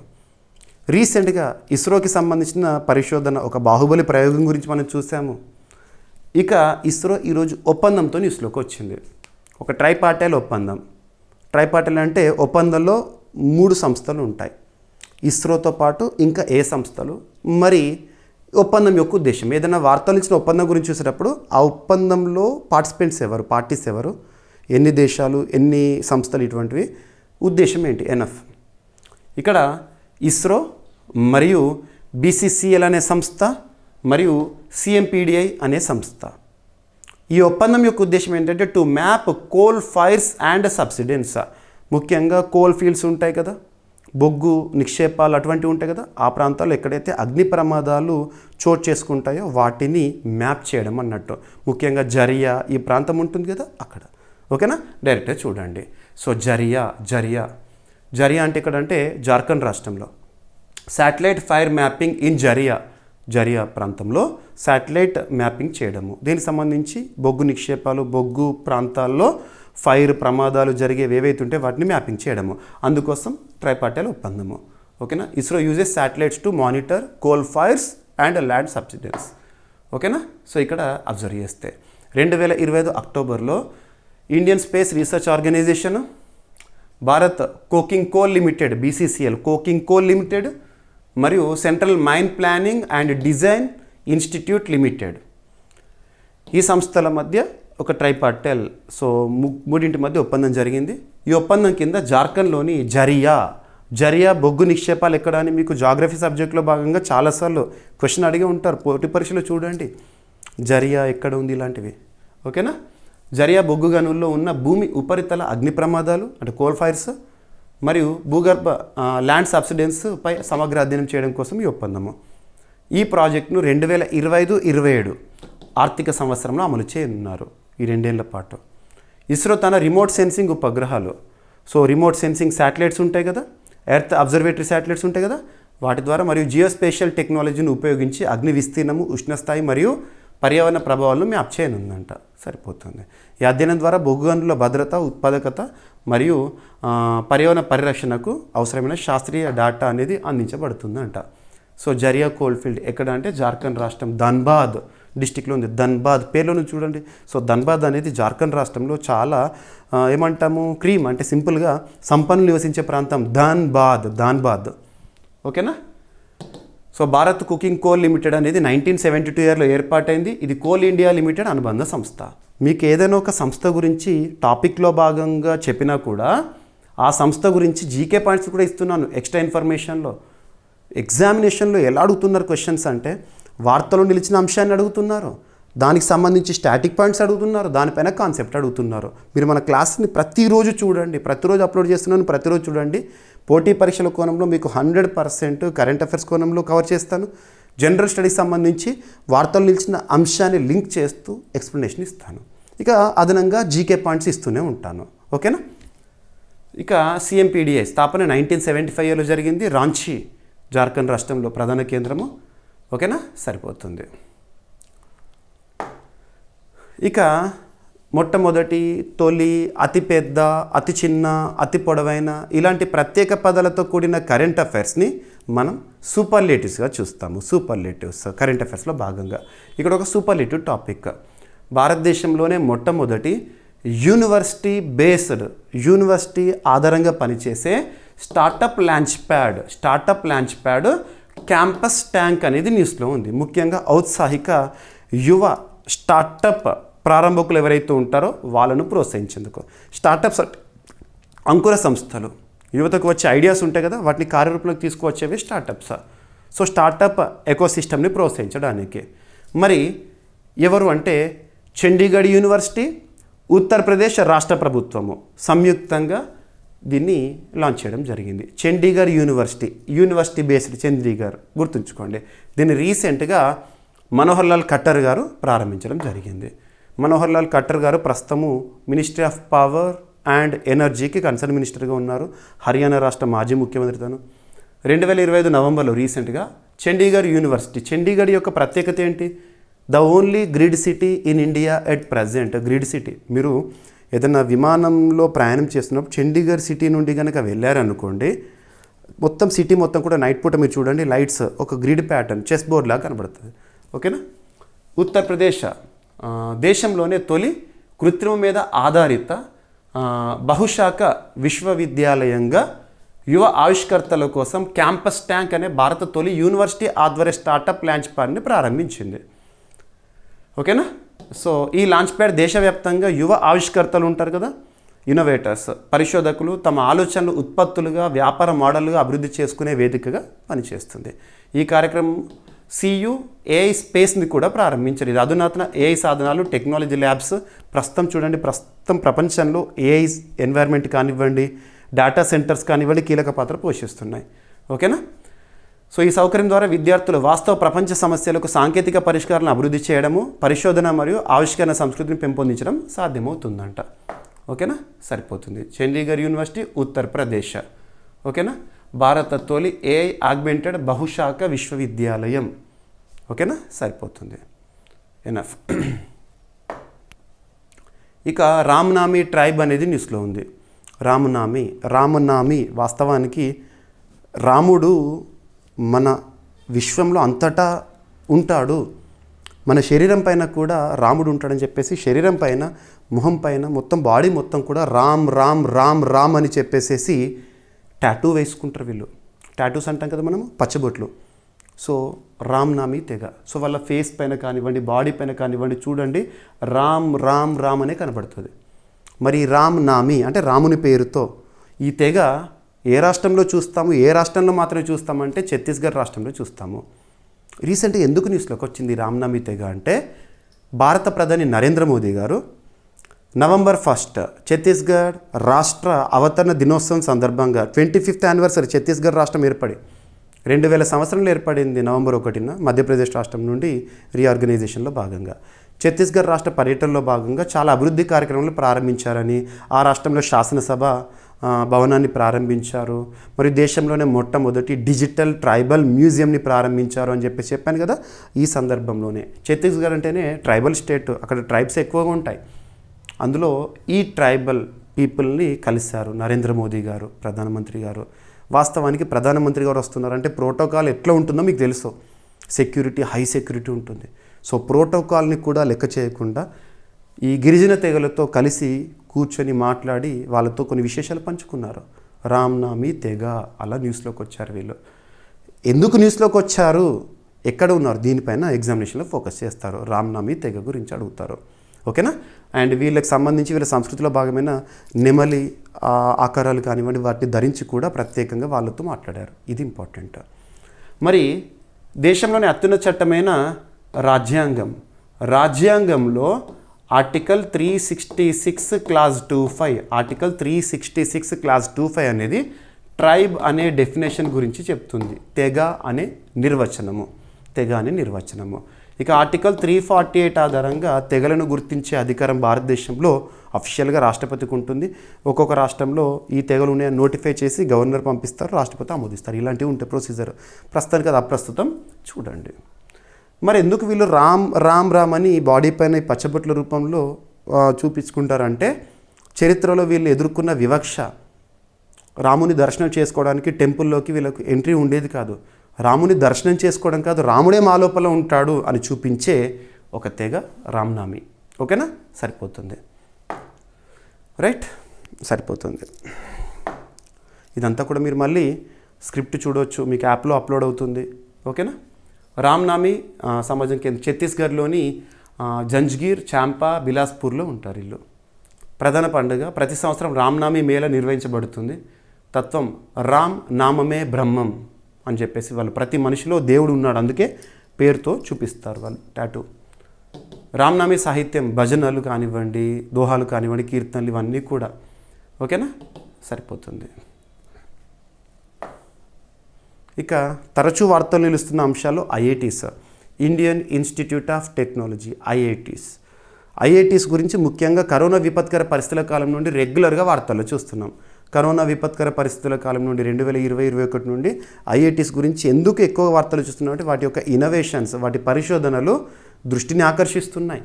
రీసెంట్గా ఇస్రోకి సంబంధించిన పరిశోధన ఒక బాహుబలి ప్రయోగం గురించి మనం చూసాము. ఇక ఇస్రో ఈరోజు ఒప్పందంతో న్యూస్లోకి వచ్చింది. ఒక ట్రైపార్టైల్ ఒప్పందం. ట్రైపార్టైల్ అంటే ఒప్పందంలో 3 సంస్థలు ఉంటాయి, ఇస్రోతో పాటు ఇంకా ఏ సంస్థలు. మరి ఒప్పందం యొక్క ఉద్దేశం, ఏదైనా వార్తలు ఇచ్చిన ఒప్పందం గురించి చూసేటప్పుడు ఆ ఒప్పందంలో పార్టిసిపెంట్స్ ఎవరు, పార్టీస్ ఎవరు, ఎన్ని దేశాలు, ఎన్ని సంస్థలు, ఇటువంటివి, ఉద్దేశం ఏంటి, ఎన్ఎఫ్. ఇక్కడ ఇస్రో మరియు బీసీసీఎల్ అనే సంస్థ మరియు సిఎంపీడిఐ అనే సంస్థ. ఈ ఒప్పందం యొక్క ఉద్దేశం ఏంటంటే to map coal fires and subsidence. ముఖ్యంగా కోల్ ఫీల్డ్స్ ఉంటాయి కదా, బొగ్గు నిక్షేపాలు అటువంటివి ఉంటాయి కదా, ఆ ప్రాంతాల్లో ఎక్కడైతే అగ్ని ప్రమాదాలు చోటు చేసుకుంటాయో వాటిని మ్యాప్ చేయడం అన్నట్టు. ముఖ్యంగా జరియా ఈ ప్రాంతం ఉంటుంది కదా అక్కడ. ఓకేనా, డైరెక్ట్గా చూడండి. సో జరియా అంటే ఇక్కడ అంటే జార్ఖండ్ రాష్ట్రంలో శాటిలైట్ ఫైర్ మ్యాపింగ్ ఇన్ జరియా ప్రాంతంలో శాటిలైట్ మ్యాపింగ్ చేయడము. దీనికి సంబంధించి బొగ్గు నిక్షేపాలు, బొగ్గు ప్రాంతాల్లో ఫైర్ ప్రమాదాలు జరిగేవి ఏవైతే ఉంటే వాటిని మ్యాపింగ్ చేయడము. అందుకోసం ట్రైపార్టైల్ ఒప్పందము. ఓకేనా, ISRO uses satellites to monitor coal fires and land subsidence. ఓకేనా, సో ఇక్కడ అబ్జర్వ్ చేస్తే 2025 అక్టోబర్లో Indian space research organisation, Bharat coking coal limited BCCL coking coal limited మరియు central mine planning and design institute limited, ఈ సంస్థల మధ్య ఒక ట్రైపార్టైల్, సో మూడింటి మధ్య ఒప్పందం జరిగింది. ఈ ఒప్పందం కింద జార్ఖండ్లోని జరియా బొగ్గు నిక్షేపాలు ఎక్కడ అని మీకు జాగ్రఫీ సబ్జెక్ట్లో భాగంగా చాలాసార్లు క్వశ్చన్ అడిగి ఉంటారు, పోటీ పరీక్షలో చూడండి జరియా ఎక్కడ ఉంది ఇలాంటివి. ఓకేనా, జరియా బొగ్గు గనుల్లో ఉన్న భూమి ఉపరితల అగ్ని ప్రమాదాలు అంటే కోల్ ఫైర్స్ మరియు భూగర్భ ల్యాండ్ సబ్సిడెన్స్ పై సమగ్ర అధ్యయనం చేయడం కోసం ఈ ఒప్పందము. ఈ ప్రాజెక్టును 2025-27 ఆర్థిక సంవత్సరంలో అమలు చేయనున్నారు. ఈ 2 ఏళ్ల పాటు ఇస్రో తన రిమోట్ సెన్సింగ్ ఉపగ్రహాలు, సో రిమోట్ సెన్సింగ్ శాటిలైట్స్ ఉంటాయి కదా, ఎర్త్ అబ్జర్వేటరీ శాటిలైట్స్ ఉంటాయి కదా, వాటి ద్వారా మరియు జియోస్పేషియల్ టెక్నాలజీని ఉపయోగించి అగ్ని విస్తీర్ణము, ఉష్ణస్థాయి మరియు పర్యావరణ ప్రభావాలను మ్యాప్ చేయనుందంట. సరిపోతుంది. ఈ అధ్యయనం ద్వారా బొగ్గు గనుల భద్రత, ఉత్పాదకత మరియు పర్యావరణ పరిరక్షణకు అవసరమైన శాస్త్రీయ డేటా అనేది అందించబడుతుందంట. సో జరియా కోల్ఫీల్డ్ ఎక్కడ అంటే జార్ఖండ్ రాష్ట్రం ధన్బాద్ డిస్టిక్లో ఉంది. ధన్బాద్ పేర్లోనే చూడండి. సో ధన్బాద్ అనేది జార్ఖండ్ రాష్ట్రంలో చాలా ఏమంటాము క్రీమ్ అంటే సింపుల్గా సంపన్నులు నివసించే ప్రాంతం ధన్బాద్. ఓకేనా. So Bharat cooking coal limited అనేది 1972 ఇయర్లో ఏర్పాటైంది. ఇది కోల్ ఇండియా లిమిటెడ్ అనుబంధ సంస్థ. మీకు ఏదైనా ఒక సంస్థ గురించి టాపిక్లో భాగంగా చెప్పినా కూడా ఆ సంస్థ గురించి జీకే పాయింట్స్ కూడా ఇస్తున్నాను ఎక్స్ట్రా ఇన్ఫర్మేషన్లో. ఎగ్జామినేషన్లో ఎలా అడుగుతున్నారు క్వశ్చన్స్ అంటే వార్తలో నిలిచిన అంశాన్ని అడుగుతున్నారు, దానికి సంబంధించి స్టాటిక్ పాయింట్స్ అడుగుతున్నారు, దానిపైన కాన్సెప్ట్ అడుగుతున్నారు. మీరు మన క్లాస్ని ప్రతిరోజు చూడండి, ప్రతిరోజు అప్లోడ్ చేస్తున్నాను, ప్రతిరోజు చూడండి. పోటీ పరీక్షల కోణంలో మీకు 100% కరెంట్ అఫైర్స్ కోణంలో కవర్ చేస్తాను. జనరల్ స్టడీస్ సంబంధించి వార్తలు నిలిచిన అంశాన్ని లింక్ చేస్తూ ఎక్స్ప్లెనేషన్ ఇస్తాను. ఇక అదనంగా జీకే పాయింట్స్ ఇస్తూనే ఉంటాను. ఓకేనా. ఇక సిఎంపీడిఐ స్థాపన 1975లో జరిగింది. రాంచీ జార్ఖండ్ రాష్ట్రంలో ప్రధాన కేంద్రము. ఓకేనా, సరిపోతుంది. ఇక మొట్టమొదటి, తొలి, అతిపెద్ద, అతి చిన్న, అతి పొడవైన ఇలాంటి ప్రత్యేక పదాలతో కూడిన కరెంట్ అఫైర్స్ని మనం సూపర్లేటివ్స్గా చూస్తాము. సూపర్లేటివ్స్ కరెంట్ అఫైర్స్లో భాగంగా ఇక్కడ ఒక సూపర్లేటివ్ టాపిక్. భారతదేశంలోనే మొట్టమొదటి యూనివర్సిటీ ఆధారంగా పనిచేసే startup launch pad campus tank అనేది న్యూస్లో ఉంది. ముఖ్యంగా ఔత్సాహిక యువ స్టార్టప్ ప్రారంభకులు ఎవరైతే ఉంటారో వాళ్ళను ప్రోత్సహించేందుకు. స్టార్టప్స్ అంకుర సంస్థలు, యువతకు వచ్చే ఐడియాస్ ఉంటాయి కదా, వాటిని కార్యరూపంలోకి తీసుకువచ్చేవి స్టార్టప్స్. సో స్టార్టప్ ఎకోసిస్టమ్ని ప్రోత్సహించడానికి మరి ఎవరు అంటే చండీగఢ్ యూనివర్సిటీ, ఉత్తరప్రదేశ్ రాష్ట్ర ప్రభుత్వము సంయుక్తంగా దీన్ని లాంచ్ చేయడం జరిగింది. చండీగఢ్ యూనివర్సిటీ బేస్డ్ చండీగఢ్ గుర్తుంచుకోండి. దీన్ని రీసెంట్గా మనోహర్ లాల్ ఖట్టర్ గారు ప్రారంభించడం జరిగింది. మనోహర్ లాల్ ఖట్టర్ గారు ప్రస్తుతము మినిస్ట్రీ ఆఫ్ పవర్ అండ్ ఎనర్జీకి కన్సర్న్ మినిస్టర్గా ఉన్నారు. హర్యానా రాష్ట్ర మాజీ ముఖ్యమంత్రి తను. 2025 నవంబర్లో రీసెంట్గా చండీగఢ్ యూనివర్సిటీ, చండీగఢ్ యొక్క ప్రత్యేకత ఏంటి? The only grid city in India at present. Grid city, మీరు ఏదైనా విమానంలో ప్రయాణం చేస్తున్నప్పుడు చండీగఢ్ సిటీ నుండి కనుక వెళ్ళారనుకోండి, మొత్తం సిటీ మొత్తం కూడా నైట్ పూట మీరు చూడండి లైట్స్ ఒక గ్రిడ్ ప్యాటర్న్ చెస్ బోర్డ్ లాగా కనబడుతుంది. ఓకేనా. ఉత్తరప్రదేశ్ దేశంలోనే తొలి కృత్రిమ మీద ఆధారిత బహుశాఖ విశ్వవిద్యాలయంగా యువ ఆవిష్కర్తల కోసం క్యాంపస్ ట్యాంక్ అనే భారత తొలి యూనివర్సిటీ ఆధ్వర్య స్టార్టప్ లాంచ్ ప్యాడ్ని ప్రారంభించింది. ఓకేనా. సో ఈ లాంచ్ ప్యాడ్ దేశవ్యాప్తంగా యువ ఆవిష్కర్తలు ఉంటారు కదా, ఇన్నోవేటర్స్, పరిశోధకులు తమ ఆలోచనలు ఉత్పత్తులుగా వ్యాపార మోడల్గా అభివృద్ధి చేసుకునే వేదికగా పనిచేస్తుంది. ఈ కార్యక్రమం సియు ఏఐ స్పేస్ని కూడా ప్రారంభించారు. ఇది అధునాతన ఏఐ సాధనాలు, టెక్నాలజీ ల్యాబ్స్. ప్రస్తుతం చూడండి, ప్రస్తుతం ప్రపంచంలో ఏఐ ఎన్వైర్న్మెంట్ కానివ్వండి, డేటా సెంటర్స్ కానివ్వండి కీలక పాత్ర పోషిస్తున్నాయి. ఓకేనా. సో ఈ సౌకర్యం ద్వారా విద్యార్థులు వాస్తవ ప్రపంచ సమస్యలకు సాంకేతిక పరిష్కారాలను అభివృద్ధి చేయడము, పరిశోధన మరియు ఆవిష్కరణ సంస్కృతిని పెంపొందించడం సాధ్యమవుతుందంట. ఓకేనా, సరిపోతుంది. చండీగఢ్ యూనివర్సిటీ, ఉత్తరప్రదేశ్. ఓకేనా. భారత తొలి ఏఐ ఆగ్మెంటెడ్ బహుశాఖ విశ్వవిద్యాలయం. ఓకేనా, సరిపోతుంది. ఎనఫ్. ఇక రామ్నామీ ట్రైబ్ అనేది న్యూస్లో ఉంది. రామనామి వాస్తవానికి రాముడు మన విశ్వంలో అంతటా ఉంటాడు, మన శరీరం పైన కూడా రాముడు ఉంటాడని చెప్పేసి శరీరం పైన, మొహం పైన, మొత్తం బాడీ మొత్తం కూడా రామ్ రామ్ రామ్ రామ్ అని చెప్పేసేసి టాటూ వేసుకుంటారు వీళ్ళు. టాటూస్ అంటాం కదా మనము, పచ్చబొట్లు. సో రామ్నామీ తెగ. సో వాళ్ళ ఫేస్ పైన కానివ్వండి, బాడీ పైన కానివ్వండి చూడండి రామ్ రామ్ రామ్ అనే కనబడుతుంది. మరి రామ్నామీ అంటే రాముని పేరుతో ఈ తెగ ఏ రాష్ట్రంలో చూస్తాము, ఏ రాష్ట్రంలో మాత్రమే చూస్తామంటే ఛత్తీస్గఢ్ రాష్ట్రంలో చూస్తాము. రీసెంట్గా ఎందుకు న్యూస్లోకి వచ్చింది రామ్నామీ తెగ అంటే, భారత ప్రధాని నరేంద్ర మోదీ గారు నవంబర్ 1 ఛత్తీస్గఢ్ రాష్ట్ర అవతరణ దినోత్సవం సందర్భంగా 25th యానివర్సరీ ఛత్తీస్గఢ్ రాష్ట్రం ఏర్పడి 2000 సంవత్సరంలో ఏర్పడింది. నవంబర్ 1న మధ్యప్రదేశ్ రాష్ట్రం నుండి రీఆర్గనైజేషన్లో భాగంగా ఛత్తీస్గఢ్ రాష్ట్ర పర్యటనలో భాగంగా చాలా అభివృద్ధి కార్యక్రమాలు ప్రారంభించారని, ఆ రాష్ట్రంలో శాసనసభ భవనాన్ని ప్రారంభించారు, మరియు దేశంలోనే మొట్టమొదటి డిజిటల్ ట్రైబల్ మ్యూజియంని ప్రారంభించారు అని చెప్పాను కదా. ఈ సందర్భంలోనే ఛత్తీస్గఢ్ అంటేనే ట్రైబల్ స్టేట్, అక్కడ ట్రైబ్స్ ఎక్కువగా ఉంటాయి. అందులో ఈ ట్రైబల్ పీపుల్ని కలిశారు నరేంద్ర మోదీ గారు, ప్రధానమంత్రి గారు. వాస్తవానికి ప్రధానమంత్రి గారు వస్తున్నారంటే ప్రోటోకాల్ ఎట్లా ఉంటుందో మీకు తెలుసు. సెక్యూరిటీ, హై సెక్యూరిటీ ఉంటుంది. సో ప్రోటోకాల్ని కూడా లెక్క చేయకుండా ఈ గిరిజన తెగలతో కలిసి కూర్చొని మాట్లాడి వాళ్ళతో కొన్ని విశేషాలు పంచుకున్నారు. రామ్నామీ తెగ అలా న్యూస్లోకి వచ్చారు వీళ్ళు. ఎందుకు న్యూస్లోకి వచ్చారు, ఎక్కడ ఉన్నారు, దీనిపైన ఎగ్జామినేషన్లో ఫోకస్ చేస్తారు. రామ్నామీ తెగ గురించి అడుగుతారు. ఓకేనా. అండ్ వీళ్ళకి సంబంధించి వీళ్ళ సంస్కృతిలో భాగమైన నెమలి ఆకారాలు కానివ్వండి వాటిని ధరించి కూడా ప్రత్యేకంగా వాళ్ళతో మాట్లాడారు. ఇది ఇంపార్టెంట్. మరి దేశంలోని అత్యున్నత చట్టమైన రాజ్యాంగంలో ఆర్టికల్ 366 క్లాజ్ 25 ఆర్టికల్ 366 క్లాజ్ 25 అనేది ట్రైబ్ అనే డెఫినేషన్ గురించి చెప్తుంది. తెగ అనే నిర్వచనము. ఇక ఆర్టికల్ 348 ఆధారంగా తెగలను గుర్తించే అధికారం భారతదేశంలో అఫీషియల్గా రాష్ట్రపతికి ఉంటుంది. ఒక్కొక్క రాష్ట్రంలో ఈ తెగలు ఉన్నాయని నోటిఫై చేసి గవర్నర్ పంపిస్తారు, రాష్ట్రపతి ఆమోదిస్తారు. ఇలాంటివి ఉంటాయి ప్రొసీజర్. ప్రస్తుతానికి అది అప్రస్తుతం. చూడండి మరి ఎందుకు వీళ్ళు రామ్ రామ్ రామ్ అని బాడీ పైన ఈ పచ్చబొట్ల రూపంలో చూపించుకుంటారంటే, చరిత్రలో వీళ్ళు ఎదుర్కొన్న వివక్ష, రాముని దర్శనం చేసుకోవడానికి టెంపుల్లోకి వీళ్ళకు ఎంట్రీ ఉండేది కాదు. రాముని దర్శనం చేసుకోవడం కాదు, రాముడే మా లోపల ఉంటాడు అని చూపించే ఒక తెగ రామ్నామీ. ఓకేనా, సరిపోతుంది. రైట్, సరిపోతుంది. ఇదంతా కూడా మీరు మళ్ళీ స్క్రిప్ట్ చూడవచ్చు, మీకు యాప్లో అప్లోడ్ అవుతుంది. ఓకేనా. రామ్నామీ సమాజం కేంద్రం ఛత్తీస్గఢ్లోని జంజ్గిర్, చాంపా, బిలాస్పూర్లో ఉంటారు వీళ్ళు. ప్రధాన పండుగ ప్రతి సంవత్సరం రామ్నామీ మేళ నిర్వహించబడుతుంది. తత్వం రామ్ నామమే బ్రహ్మం అని చెప్పేసి వాళ్ళు ప్రతి మనిషిలో దేవుడు ఉన్నాడు, అందుకే పేరుతో చూపిస్తారు వాళ్ళు టాటూ. రామ్నామీ సాహిత్యం భజనలు కానివ్వండి, దోహాలు కానివ్వండి, కీర్తనలు ఇవన్నీ కూడా. ఓకేనా, సరిపోతుంది. ఇక తరచూ వార్తలు నిలుస్తున్న అంశాలు IITs, Indian institute of technology, IITs. IITs గురించి ముఖ్యంగా కరోనా విపత్కర పరిస్థితుల కాలం నుండి రెగ్యులర్గా వార్తల్లో చూస్తున్నాం. కరోనా విపత్కర పరిస్థితుల కాలం నుండి 2020-21 నుండి ఐఐటీస్ గురించి ఎందుకు ఎక్కువ వార్తలు చూస్తున్నాం అంటే వాటి యొక్క ఇన్నోవేషన్స్, వాటి పరిశోధనలు దృష్టిని ఆకర్షిస్తున్నాయి.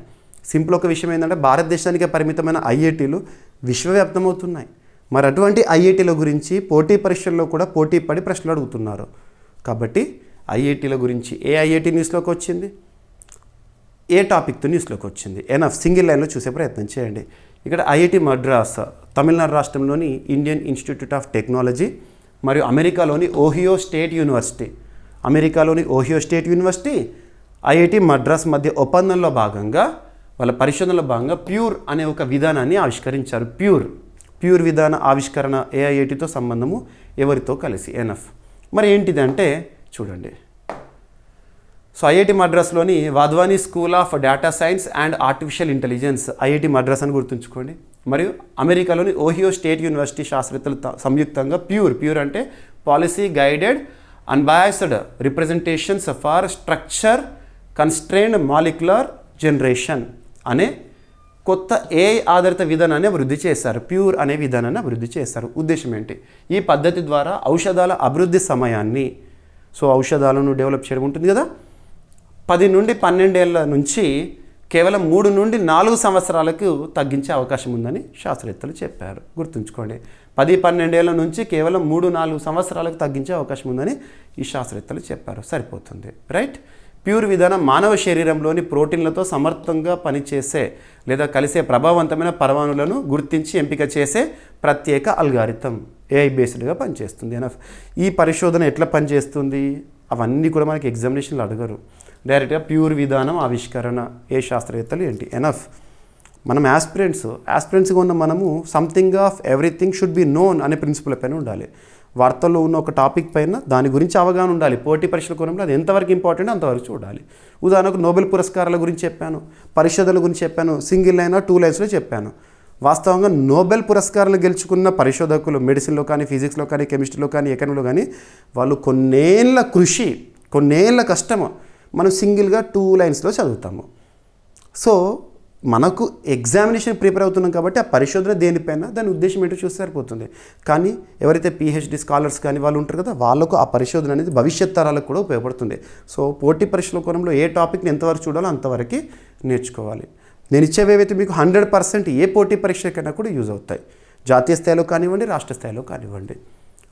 సింపుల్ ఒక విషయం ఏంటంటే భారతదేశానికే పరిమితమైన ఐఐటీలు విశ్వవ్యాప్తమవుతున్నాయి. మరి అటువంటి ఐఐటీల గురించి పోటీ పరీక్షల్లో కూడా పోటీ పడి ప్రశ్నలు అడుగుతున్నారు. కాబట్టి ఐఐటీల గురించి ఏ ఐఐటీ న్యూస్లోకి వచ్చింది, ఏ టాపిక్తో న్యూస్లోకి వచ్చింది, ఎనఫ్ సింగిల్ లైన్లో చూసే ప్రయత్నం చేయండి. ఇక్కడ ఐఐటి మద్రాస్ తమిళనాడు రాష్ట్రంలోని ఇండియన్ ఇన్స్టిట్యూట్ ఆఫ్ టెక్నాలజీ మరియు అమెరికాలోని Ohio state university IIT Madras మధ్య ఒప్పందంలో భాగంగా వాళ్ళ పరిశోధనలో భాగంగా ప్యూర్ అనే ఒక విధానాన్ని ఆవిష్కరించారు. ప్యూర్ విధాన ఆవిష్కరణ ఏఐఐటితో సంబంధము ఎవరితో కలిసి ఎనఫ్. మరి ఏంటిది అంటే చూడండి. సో ఐఐటి మద్రాస్లోని Wadhwani school of data science and artificial intelligence IIT Madras అని గుర్తుంచుకోండి. మరియు అమెరికాలోని ఓహియో స్టేట్ యూనివర్సిటీ శాస్త్రవేత్తలు సంయుక్తంగా ప్యూర్ అంటే policy guided unbiased representations for structure constrained molecular generation అనే కొత్త ఏఐ ఆధారిత విధానాన్ని అభివృద్ధి చేశారు. ప్యూర్ అనే విధానాన్ని అభివృద్ధి చేశారు. ఉద్దేశం ఏంటి? ఈ పద్ధతి ద్వారా ఔషధాల అభివృద్ధి సమయాన్ని, సో ఔషధాలను డెవలప్ చేయడం ఉంటుంది కదా, 10 నుండి 12 ఏళ్ళ నుంచి కేవలం 3 నుండి 4 సంవత్సరాలకు తగ్గించే అవకాశం ఉందని శాస్త్రవేత్తలు చెప్పారు. గుర్తుంచుకోండి, 10-12 ఏళ్ళ నుంచి కేవలం 3-4 సంవత్సరాలకు తగ్గించే అవకాశం ఉందని ఈ శాస్త్రవేత్తలు చెప్పారు. సరిపోతుంది, రైట్? ప్యూర్ విధానం మానవ శరీరంలోని ప్రోటీన్లతో సమర్థంగా పనిచేసే లేదా కలిసే ప్రభావవంతమైన పరమాణువులను గుర్తించి ఎంపిక చేసే ప్రత్యేక అల్గారిథం ఏఐ బేస్డ్గా పనిచేస్తుంది. ఈ పరిశోధన ఎట్లా పనిచేస్తుంది అవన్నీ కూడా మనకి ఎగ్జామినేషన్లు అడగరు. డైరెక్ట్గా ప్యూర్ విధానం ఆవిష్కరణ ఏ శాస్త్రవేత్తలు ఏంటి ఎనఫ్. మనం యాస్పిరెంట్స్గా ఉన్న మనము something of everything should be known అనే ప్రిన్సిపల్ పైన ఉండాలి. వార్తల్లో ఉన్న ఒక టాపిక్ పైన దాని గురించి అవగాహన ఉండాలి. పోటీ పరీక్షల కోణంలో అది ఎంతవరకు ఇంపార్టెంట్ అంతవరకు చూడాలి. ఉదాహరణకు నోబెల్ పురస్కారాల గురించి చెప్పాను, పరిశోధనల గురించి చెప్పాను, సింగిల్ లైన్ 2 లైన్స్లో చెప్పాను. వాస్తవంగా నోబెల్ పురస్కారాలు గెలుచుకున్న పరిశోధకులు మెడిసిన్లో కానీ, ఫిజిక్స్లో కానీ, కెమిస్ట్రీలో కానీ, ఎకనమీలో కానీ వాళ్ళు కొన్నేళ్ల కృషి, కొన్నేళ్ల కష్టము మనం సింగిల్గా 2 లైన్స్లో చదువుతాము. సో మనకు ఎగ్జామినేషన్ ప్రిపేర్ అవుతున్నాం కాబట్టి ఆ పరిశోధన దేనిపైన దాని ఉద్దేశం ఏంటో చూస్తే సరిపోతుంది. కానీ ఎవరైతే పిహెచ్డి స్కాలర్స్ కానీ వాళ్ళు ఉంటారు కదా, వాళ్ళకు ఆ పరిశోధన అనేది భవిష్యత్ తరాలకు కూడా ఉపయోగపడుతుంది. సో పోటీ పరీక్షల కోణంలో ఏ టాపిక్ని ఎంతవరకు చూడాలో అంతవరకు నేర్చుకోవాలి. నేను ఇచ్చేవేవైతే మీకు 100% ఏ పోటీ పరీక్షకైనా కూడా యూజ్ అవుతాయి. జాతీయ స్థాయిలో కానివ్వండి, రాష్ట్ర స్థాయిలో కానివ్వండి,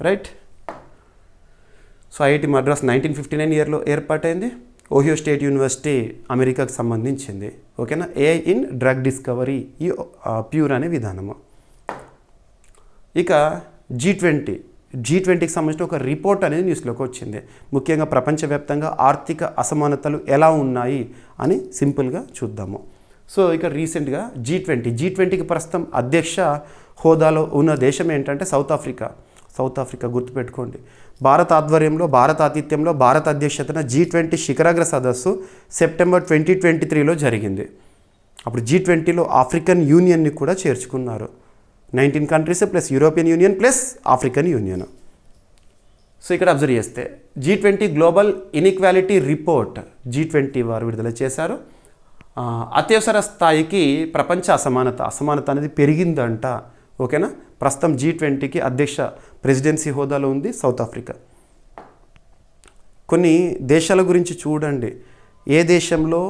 రైట్? సో ఐఐటి మద్రాస్ 1959 ఇయర్లో ఏర్పాటైంది. ఓహియో స్టేట్ యూనివర్సిటీ అమెరికాకు సంబంధించింది. ఓకేనా? ఏఐ ఇన్ డ్రగ్ డిస్కవరీ ఈ ప్యూర్ అనే విధానము. ఇక G20కి సంబంధించిన ఒక రిపోర్ట్ అనేది న్యూస్లోకి వచ్చింది. ముఖ్యంగా ప్రపంచవ్యాప్తంగా ఆర్థిక అసమానతలు ఎలా ఉన్నాయి అని సింపుల్గా చూద్దాము. సో ఇక రీసెంట్గా G20కి ప్రస్తుతం అధ్యక్ష హోదాలో ఉన్న దేశం ఏంటంటే సౌత్ ఆఫ్రికా గుర్తుపెట్టుకోండి. భారత ఆధ్వర్యంలో, భారత ఆతిథ్యంలో, భారత అధ్యక్షతన G20 శిఖరాగ్ర సదస్సు సెప్టెంబర్ 2023లో జరిగింది. అప్పుడు G20లో ఆఫ్రికన్ యూనియన్ని కూడా చేర్చుకున్నారు. 19 countries plus European union plus African union. So ఇక్కడ అబ్జర్వ్ చేస్తే G20 global inequality report G20 వారు విడుదల చేశారు. అత్యవసర స్థాయికి ప్రపంచ అసమానత అనేది పెరిగిందంట. ఓకేనా? ప్రస్తుతం G20కి అధ్యక్ష ప్రెసిడెన్సీ హోదాలో ఉంది సౌత్ ఆఫ్రికా. కొన్ని దేశాల గురించి చూడండి, ఏ దేశంలో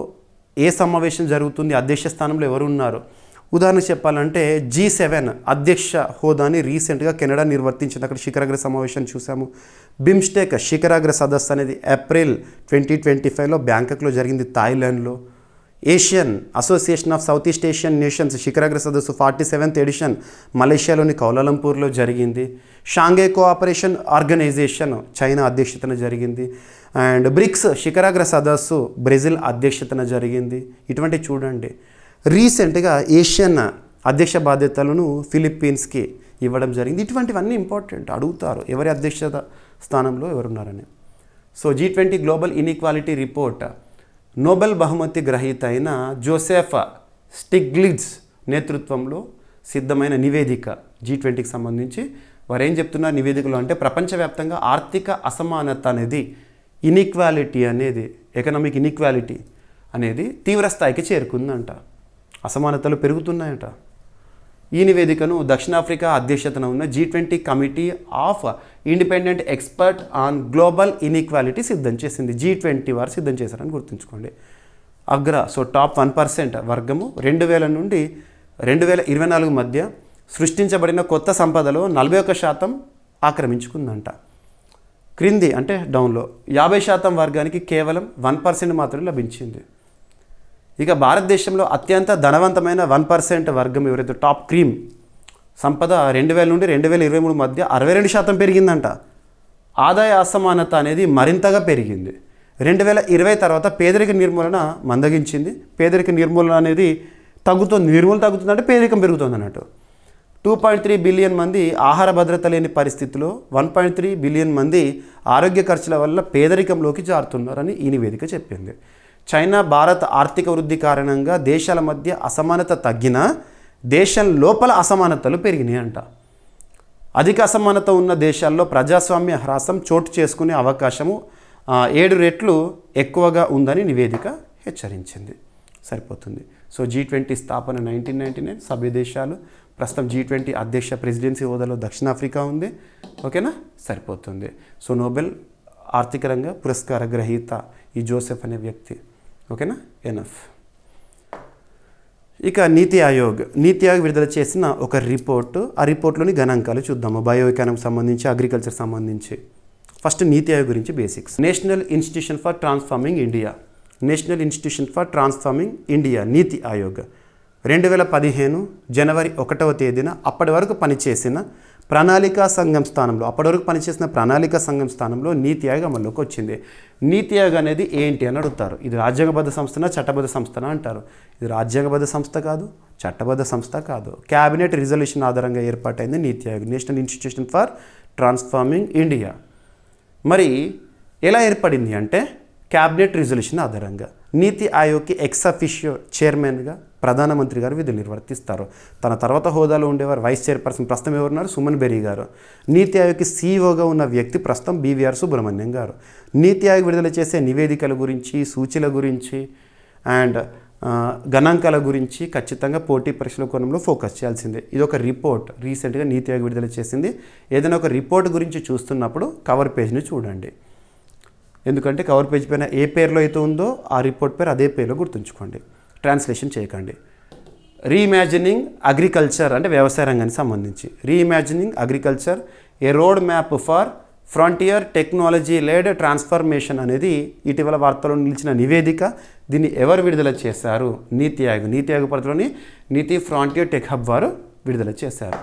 ఏ సమావేశం జరుగుతుంది, అధ్యక్ష స్థానంలో ఎవరు ఉన్నారు. ఉదాహరణ చెప్పాలంటే G7 అధ్యక్ష హోదాని రీసెంట్గా కెనడా నిర్వర్తించింది. అక్కడ శిఖరాగ్ర సమావేశాన్ని చూసాము. బిమ్స్టెక్ శిఖరాగ్ర సదస్సు అనేది ఏప్రిల్ 2025లో బ్యాంకాక్లో జరిగింది, థాయిలాండ్లో. Asian association of south east Asian nations శిఖరాగ్ర సదస్సు 47th ఎడిషన్ మలేషియాలోని కౌలాలంపూర్లో జరిగింది. షాంఘై కోఆపరేషన్ ఆర్గనైజేషన్ చైనా అధ్యక్షతన జరిగింది. అండ్ బ్రిక్స్ శిఖరాగ్ర సదస్సు బ్రెజిల్ అధ్యక్షతన జరిగింది. ఇటువంటి చూడండి, రీసెంట్గా ఏషియన్ అధ్యక్ష బాధ్యతలను ఫిలిప్పీన్స్కి ఇవ్వడం జరిగింది. ఇటువంటివన్నీ ఇంపార్టెంట్, అడుగుతారు ఎవరి అధ్యక్షత స్థానంలో ఎవరున్నారని. So G20 global inequality report Nobel బహుమతి గ్రహీత అయిన జోసెఫ్ స్టిగ్లిట్జ్ నేతృత్వంలో సిద్ధమైన నివేదిక G20కి సంబంధించి. వారు ఏం చెప్తున్నారు నివేదికలో అంటే ప్రపంచవ్యాప్తంగా ఆర్థిక అసమానత అనేది, ఎకనామిక్ ఇన్ఈక్వాలిటీ అనేది తీవ్ర స్థాయికి చేరుకుందంట. అసమానతలు పెరుగుతున్నాయట. ఈ నివేదికను దక్షిణాఫ్రికా అధ్యక్షతన ఉన్న G20 committee of independent expert on global inequality సిద్ధం చేసింది. G20 వారు సిద్ధం చేశారని గుర్తుంచుకోండి. సో టాప్ 1% వర్గము 2000 నుండి 2024 మధ్య సృష్టించబడిన కొత్త సంపదలో 41% ఆక్రమించుకుందంట. క్రింది అంటే డౌన్లో 50% వర్గానికి కేవలం 1% మాత్రమే లభించింది. ఇక భారతదేశంలో అత్యంత ధనవంతమైన 1% వర్గం ఎవరైతే టాప్ క్రీమ్ సంపద 2000 నుండి 2023 మధ్య 62% పెరిగిందంట. ఆదాయ అసమానత అనేది మరింతగా పెరిగింది. 2020 తర్వాత పేదరిక నిర్మూలన మందగించింది. పేదరిక నిర్మూలన అనేది నిర్మూలన తగ్గుతుందంటే పేదరికం పెరుగుతుంది అన్నట్టు. 2.3 బిలియన్ మంది ఆహార భద్రత లేని పరిస్థితిలో 1.3 బిలియన్ మంది ఆరోగ్య ఖర్చుల వల్ల పేదరికంలోకి జారుతున్నారని ఈ నివేదిక చెప్పింది. చైనా భారత్ ఆర్థిక వృద్ధి కారణంగా దేశాల మధ్య అసమానత తగ్గినా దేశం లోపల అసమానతలు పెరిగినాయి అంట. అధిక అసమానత ఉన్న దేశాల్లో ప్రజాస్వామ్య హ్రాసం చోటు చేసుకునే అవకాశము 7 రెట్లు ఎక్కువగా ఉందని నివేదిక హెచ్చరించింది. సరిపోతుంది. సో G20 స్థాపన 1999, సభ్య దేశాలు. ప్రస్తుతం G20 అధ్యక్ష ప్రెసిడెన్సీ హోదాలో దక్షిణాఫ్రికా ఉంది. ఓకేనా, సరిపోతుంది. సో నోబెల్ ఆర్థిక రంగ పురస్కార గ్రహీత ఈ జోసెఫ్ అనే వ్యక్తి. ఓకేనా, ఎనఫ్. ఇక నీతి ఆయోగ్ విడుదల చేసిన ఒక రిపోర్టు. ఆ రిపోర్ట్లోని గణాంకాలు చూద్దాము. బయో ఎకానమీకి సంబంధించి, అగ్రికల్చర్ సంబంధించి. ఫస్ట్ నీతి ఆయోగ్ గురించి basics. National institution for transforming India నీతి ఆయోగ్ 2015 జనవరి 1వ తేదీన అప్పటి వరకు పనిచేసిన ప్రణాళికా సంఘం స్థానంలో నీతి ఆయోగ్ అమల్లోకి వచ్చింది. నీతి ఆయోగ్ అనేది ఏంటి అని అడుగుతారు. ఇది రాజ్యాంగబద్ధ సంస్థనా చట్టబద్ధ సంస్థనా అంటారు. ఇది రాజ్యాంగబద్ధ సంస్థ కాదు, చట్టబద్ధ సంస్థ కాదు. క్యాబినెట్ రిజల్యూషన్ ఆధారంగా ఏర్పాటైంది నీతి Aayog, national institution for transforming India. మరి ఎలా ఏర్పడింది అంటే క్యాబినెట్ రిజల్యూషన్ ఆధారంగా. నీతి ఆయోగ్కి ఎక్స్ అఫిషియో చైర్మన్గా ప్రధానమంత్రి గారు విధులు నిర్వర్తిస్తారు. తన తర్వాత హోదాలో ఉండేవారు వైస్ చైర్పర్సన్, ప్రస్తుతం ఎవరున్నారు, సుమన్ బెరీ గారు. నీతి ఆయోగ్కి సీఈఓగా ఉన్న వ్యక్తి ప్రస్తుతం BVR సుబ్రహ్మణ్యం గారు. నీతి ఆయోగ్ విడుదల చేసే నివేదికల గురించి, సూచీల గురించి అండ్ గణాంకాల గురించి ఖచ్చితంగా పోటీ పరీక్షల కోణంలో ఫోకస్ చేయాల్సిందే. ఇది ఒక రిపోర్ట్ రీసెంట్గా నీతి ఆయోగ్ విడుదల చేసింది. ఏదైనా ఒక రిపోర్ట్ గురించి చూస్తున్నప్పుడు కవర్ పేజ్ని చూడండి. ఎందుకంటే కవర్ పేజ్ పైన ఏ పేరులో అయితే ఉందో ఆ రిపోర్ట్ పేరు అదే పేరులో గుర్తుంచుకోండి, ట్రాన్స్లేషన్ చేయకండి. రీఇమాజినింగ్ అగ్రికల్చర్ అంటే వ్యవసాయ రంగానికి సంబంధించి. Reimagining agriculture a road map for frontier technology led transformation అనేది ఇటీవల వార్తల్లో నిలిచిన నివేదిక. దీన్ని ఎవరు విడుదల చేశారు? నీతి ఆయోగ్ పరిధిలోని నీతి ఫ్రాంటియర్ టెక్ హబ్ వారు విడుదల చేశారు.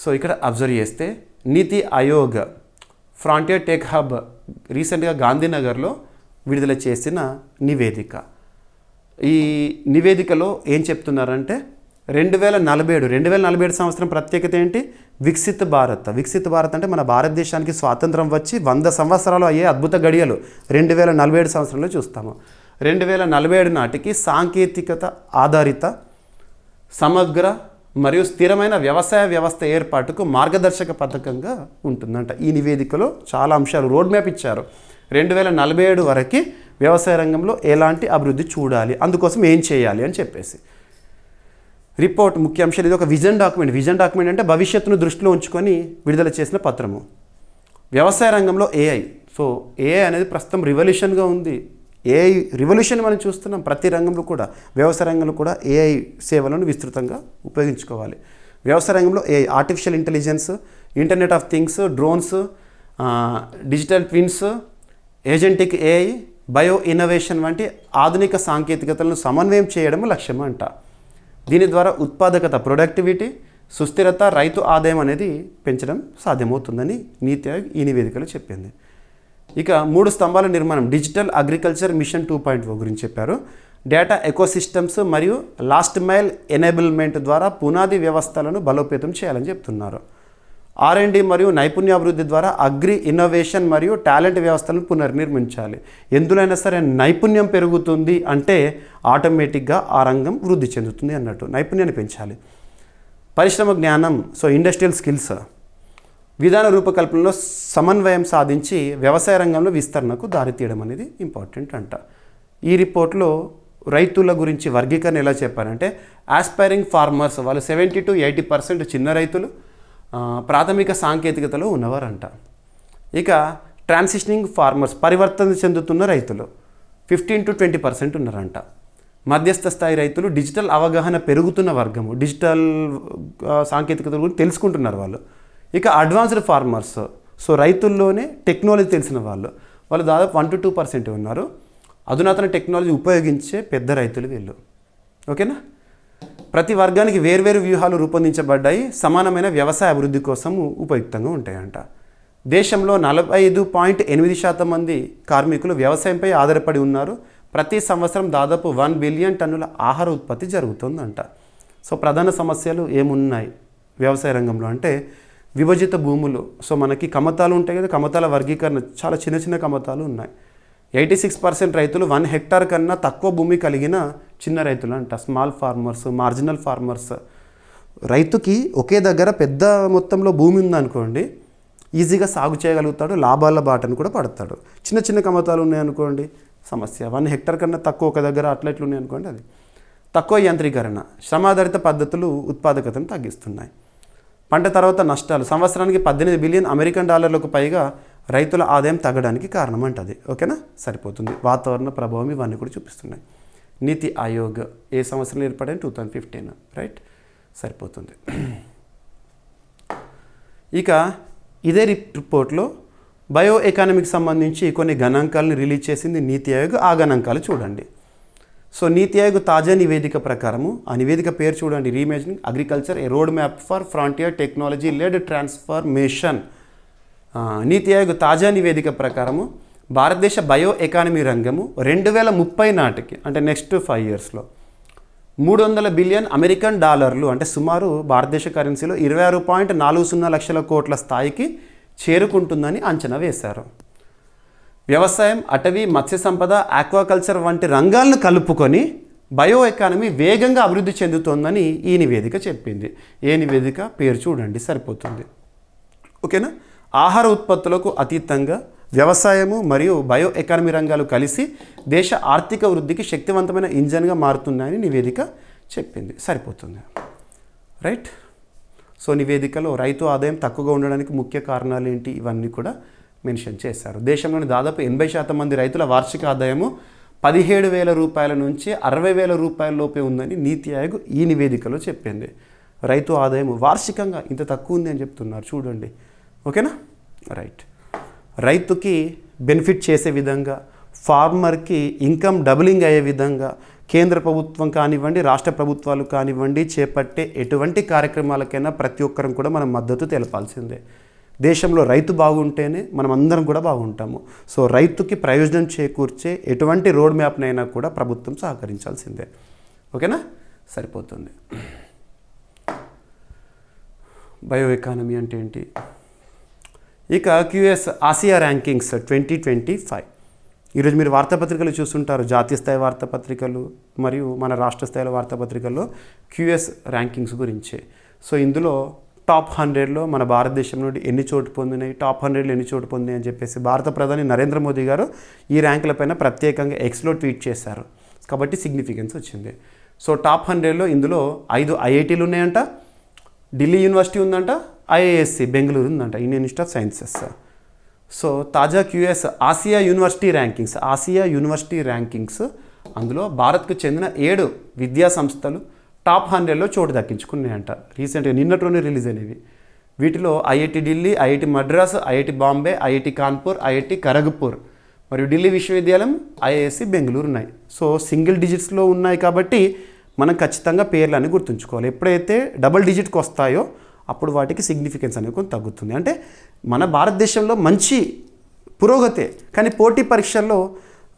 సో ఇక్కడ అబ్జర్వ్ చేస్తే నీతి ఆయోగ్ ఫ్రాంటియర్ టెక్ హబ్ రీసెంట్గా గాంధీనగర్లో విడుదల చేసిన నివేదిక. ఈ నివేదికలో ఏం చెప్తున్నారంటే 2047 సంవత్సరం ప్రత్యేకత ఏంటి? వికసిత్ భారత్ అంటే మన భారతదేశానికి స్వాతంత్రం వచ్చి 100 సంవత్సరాలు అయ్యే అద్భుత గడియలు 2047 సంవత్సరంలో చూస్తాము. 2047 నాటికి సాంకేతికత ఆధారిత సమగ్ర మరియు స్థిరమైన వ్యవసాయ వ్యవస్థ ఏర్పాటుకు మార్గదర్శక పథకంగా ఉంటుందంట. ఈ నివేదికలో చాలా అంశాలు రోడ్ మ్యాప్ ఇచ్చారు. 2047 వరకు వ్యవసాయ రంగంలో ఎలాంటి అభివృద్ధి చూడాలి, అందుకోసం ఏం చేయాలి అని చెప్పేసి రిపోర్ట్ ముఖ్య అంశాలు. ఇది ఒక విజన్ డాక్యుమెంట్ అంటే భవిష్యత్తును దృష్టిలో ఉంచుకొని విడుదల చేసిన పత్రము. వ్యవసాయ రంగంలో AI. సో AI అనేది ప్రస్తుతం రివల్యూషన్గా ఉంది. AI రివల్యూషన్ మనం చూస్తున్నాం ప్రతి రంగంలో కూడా. వ్యవసాయ రంగంలో కూడా AI సేవలను విస్తృతంగా ఉపయోగించుకోవాలి. వ్యవసాయ రంగంలో AI, artificial intelligence, internet of things, drones, digital twins, agentic AI, bio innovation వంటి ఆధునిక సాంకేతికతలను సమన్వయం చేయడం లక్ష్యం అంట. దీని ద్వారా ఉత్పాదకత, ప్రొడక్టివిటీ, సుస్థిరత, రైతు ఆదాయం అనేది పెంచడం సాధ్యమవుతుందని నీతి ఆయోగ్ ఈ నివేదికలో చెప్పింది. ఇక 3 స్తంభాల నిర్మాణం, డిజిటల్ అగ్రికల్చర్ మిషన్ 2.0 గురించి చెప్పారు. డేటా ఎకోసిస్టమ్స్ మరియు లాస్ట్ మైల్ ఎనేబుల్మెంట్ ద్వారా పునాది వ్యవస్థలను బలోపేతం చేయాలని చెప్తున్నారు. R&D మరియు నైపుణ్యాభివృద్ధి ద్వారా అగ్రి ఇన్నోవేషన్ మరియు టాలెంట్ వ్యవస్థలను పునర్నిర్మించాలి. ఎందులోనైనా సరే నైపుణ్యం పెరుగుతుంది అంటే ఆటోమేటిక్గా ఆ రంగం వృద్ధి చెందుతుంది అన్నట్టు. నైపుణ్యాన్ని పెంచాలి. పరిశ్రమ జ్ఞానం, సో ఇండస్ట్రియల్ స్కిల్స్, విధాన రూపకల్పనలో సమన్వయం సాధించి వ్యవసాయ రంగంలో విస్తరణకు దారితీయడం అనేది ఇంపార్టెంట్ అంట. ఈ రిపోర్ట్లో రైతుల గురించి వర్గీకరణ ఎలా చెప్పారంటే ఆస్పైరింగ్ ఫార్మర్స్ వాళ్ళు 70 to 80% చిన్న రైతులు, ప్రాథమిక సాంకేతికతలో ఉన్నవారంట. ఇక ట్రాన్సిషనింగ్ ఫార్మర్స్ పరివర్తన చెందుతున్న రైతులు 15 to 20% ఉన్నారంట. మధ్యస్థ స్థాయి రైతులు డిజిటల్ అవగాహన పెరుగుతున్న వర్గము, డిజిటల్ సాంకేతికత గురించి తెలుసుకుంటున్నారు వాళ్ళు. ఇక అడ్వాన్స్డ్ ఫార్మర్స్, సో రైతుల్లోనే టెక్నాలజీ తెలిసిన వాళ్ళు దాదాపు 1 to 2% ఉన్నారు. అధునాతన టెక్నాలజీ ఉపయోగించే పెద్ద రైతులు వీళ్ళు. ఓకేనా? ప్రతి వర్గానికి వేర్వేరు వ్యూహాలు రూపొందించబడ్డాయి, సమానమైన వ్యవసాయ అభివృద్ధి కోసం ఉపయుక్తంగా ఉంటాయంట. దేశంలో 45.8% మంది కార్మికులు వ్యవసాయంపై ఆధారపడి ఉన్నారు. ప్రతి సంవత్సరం దాదాపు 1 బిలియన్ టన్నుల ఆహార ఉత్పత్తి జరుగుతుందంట. సో ప్రధాన సమస్యలు ఏమున్నాయి వ్యవసాయ రంగంలో అంటే విభజిత భూములు. సో మనకి కమతాలు ఉంటాయి కదా, కమతాల వర్గీకరణ చాలా చిన్న చిన్న కమతాలు ఉన్నాయి. 86% రైతులు 1 హెక్టార్ కన్నా తక్కువ భూమి కలిగిన చిన్న రైతులు అంట, స్మాల్ ఫార్మర్స్, మార్జినల్ ఫార్మర్స్. రైతుకి ఒకే దగ్గర పెద్ద మొత్తంలో భూమి ఉందనుకోండి, ఈజీగా సాగు చేయగలుగుతాడు, లాభాల బాటను కూడా పడతాడు. చిన్న చిన్న కమతాలు ఉన్నాయనుకోండి సమస్య. 1 హెక్టార్ కన్నా తక్కువ ఒక దగ్గర అట్లెట్లు ఉన్నాయనుకోండి అది. తక్కువ యాంత్రీకరణ, శ్రమాధారిత పద్ధతులు ఉత్పాదకతను తగ్గిస్తున్నాయి. పంట తర్వాత నష్టాలు, సంవత్సరానికి 18 బిలియన్ అమెరికన్ డాలర్లకు పైగా రైతుల ఆదాయం తగ్గడానికి కారణం అంటది. ఓకేనా? సరిపోతుంది. వాతావరణ ప్రభావం ఇవన్నీ కూడా చూపిస్తున్నాయి. నీతి ఆయోగ్ ఏ సంవత్సరంలో ఏర్పడింది? 2015. రైట్? సరిపోతుంది. ఇక ఇదే రిపోర్ట్లో బయో ఎకానమీకి సంబంధించి కొన్ని గణాంకాలను రిలీజ్ చేసింది నీతి ఆయోగ్. ఆ గణాంకాలు చూడండి. సో నీతి ఆయోగ్ తాజా నివేదిక ప్రకారము, ఆ నివేదిక పేరు చూడండి, reimagining agriculture a road map for frontier technology led transformation. NITI Aayog తాజా నివేదిక ప్రకారము భారతదేశ బయో ఎకానమీ రంగము 2030 నాటికి అంటే నెక్స్ట్ 5 yearsలో 300 బిలియన్ అమెరికన్ డాలర్లు అంటే సుమారు భారతదేశ కరెన్సీలో 26.40 లక్షల కోట్ల స్థాయికి చేరుకుంటుందని అంచనా వేశారు. వ్యవసాయం, అటవీ, మత్స్య సంపద, ఆక్వాకల్చర్ వంటి రంగాలను కలుపుకొని బయో ఎకానమీ వేగంగా అభివృద్ధి చెందుతోందని ఈ నివేదిక చెప్పింది. ఏ నివేదిక? పేరు చూడండి, సరిపోతుంది. ఓకేనా? ఆహార ఉత్పత్తులకు అతీతంగా వ్యవసాయము మరియు బయో ఎకానమీ రంగాలు కలిసి దేశ ఆర్థిక వృద్ధికి శక్తివంతమైన ఇంజన్గా మారుతున్నాయని నివేదిక చెప్పింది. సరిపోతుంది. రైట్? సో నివేదికలో రైతు ఆదాయం తక్కువగా ఉండడానికి ముఖ్య కారణాలు ఏంటి ఇవన్నీ కూడా మెన్షన్ చేశారు. దేశంలోని దాదాపు 80% మంది రైతుల వార్షిక ఆదాయము 17,000 రూపాయల నుంచి 60,000 రూపాయల లోపే ఉందని నీతి ఆయోగ్ ఈ నివేదికలో చెప్పింది. రైతు ఆదాయం వార్షికంగా ఇంత తక్కువ ఉంది అని చెప్తున్నారు చూడండి. ఓకేనా? రైట్. రైతుకి బెనిఫిట్ చేసే విధంగా, ఫార్మర్కి ఇన్కమ్ డబులింగ్ అయ్యే విధంగా కేంద్ర ప్రభుత్వం కానివ్వండి, రాష్ట్ర ప్రభుత్వాలు కానివ్వండి చేపట్టే ఎటువంటి కార్యక్రమాలకైనా ప్రతి ఒక్కరం కూడా మనం మద్దతు తెలపాల్సిందే. దేశంలో రైతు బాగుంటేనే మనం అందరం కూడా బాగుంటాము. సో రైతుకి ప్రయోజనం చేకూర్చే ఎటువంటి రోడ్ మ్యాప్నైనా కూడా ప్రభుత్వం సహకరించాల్సిందే. ఓకేనా? సరిపోతుంది. బయో ఎకానమీ అంటే ఏంటి? ఇక QS ఆసియా ర్యాంకింగ్స్ 2025. ఈరోజు మీరు వార్తాపత్రికలు చూస్తుంటారు, జాతీయ స్థాయి వార్తాపత్రికలు మరియు మన రాష్ట్ర స్థాయిలో వార్తాపత్రికల్లో QS ర్యాంకింగ్స్ గురించే. సో ఇందులో టాప్ 100లో మన భారతదేశం నుండి ఎన్ని చోటు పొందినాయి, టాప్ 100లో ఎన్ని చోటు పొందినాయి అని చెప్పేసి భారత ప్రధాని నరేంద్ర మోదీ గారు ఈ ర్యాంకులపైన ప్రత్యేకంగా Xలో ట్వీట్ చేశారు. కాబట్టి సిగ్నిఫికెన్స్ వచ్చింది. సో టాప్ 100లో ఇందులో 5 IITలు ఉన్నాయంట, ఢిల్లీ యూనివర్సిటీ ఉందంట, IISc బెంగళూరు ఉందంట, Indian institute of sciences. So తాజా QS ఆసియా యూనివర్సిటీ ర్యాంకింగ్స్ అందులో భారత్కు చెందిన 7 విద్యా సంస్థలు టాప్ 100లో చోటు దక్కించుకున్నాయంట. రీసెంట్గా నిన్నట్లోనే రిలీజ్ అయినవి. వీటిలో IIT Delhi, IIT Madras, IIT Bombay, IIT Kanpur, IIT Kharagpur మరియు ఢిల్లీ విశ్వవిద్యాలయం, IISc బెంగళూరు ఉన్నాయి. సో సింగిల్ డిజిట్స్లో ఉన్నాయి కాబట్టి మనం ఖచ్చితంగా పేర్లని గుర్తుంచుకోవాలి. ఎప్పుడైతే డబుల్ డిజిట్కి వస్తాయో అప్పుడు వాటికి సిగ్నిఫికెన్స్ అనేది కొంచెం తగ్గుతుంది. అంటే మన భారతదేశంలో మంచి పురోగతే, కానీ పోటీ పరీక్షల్లో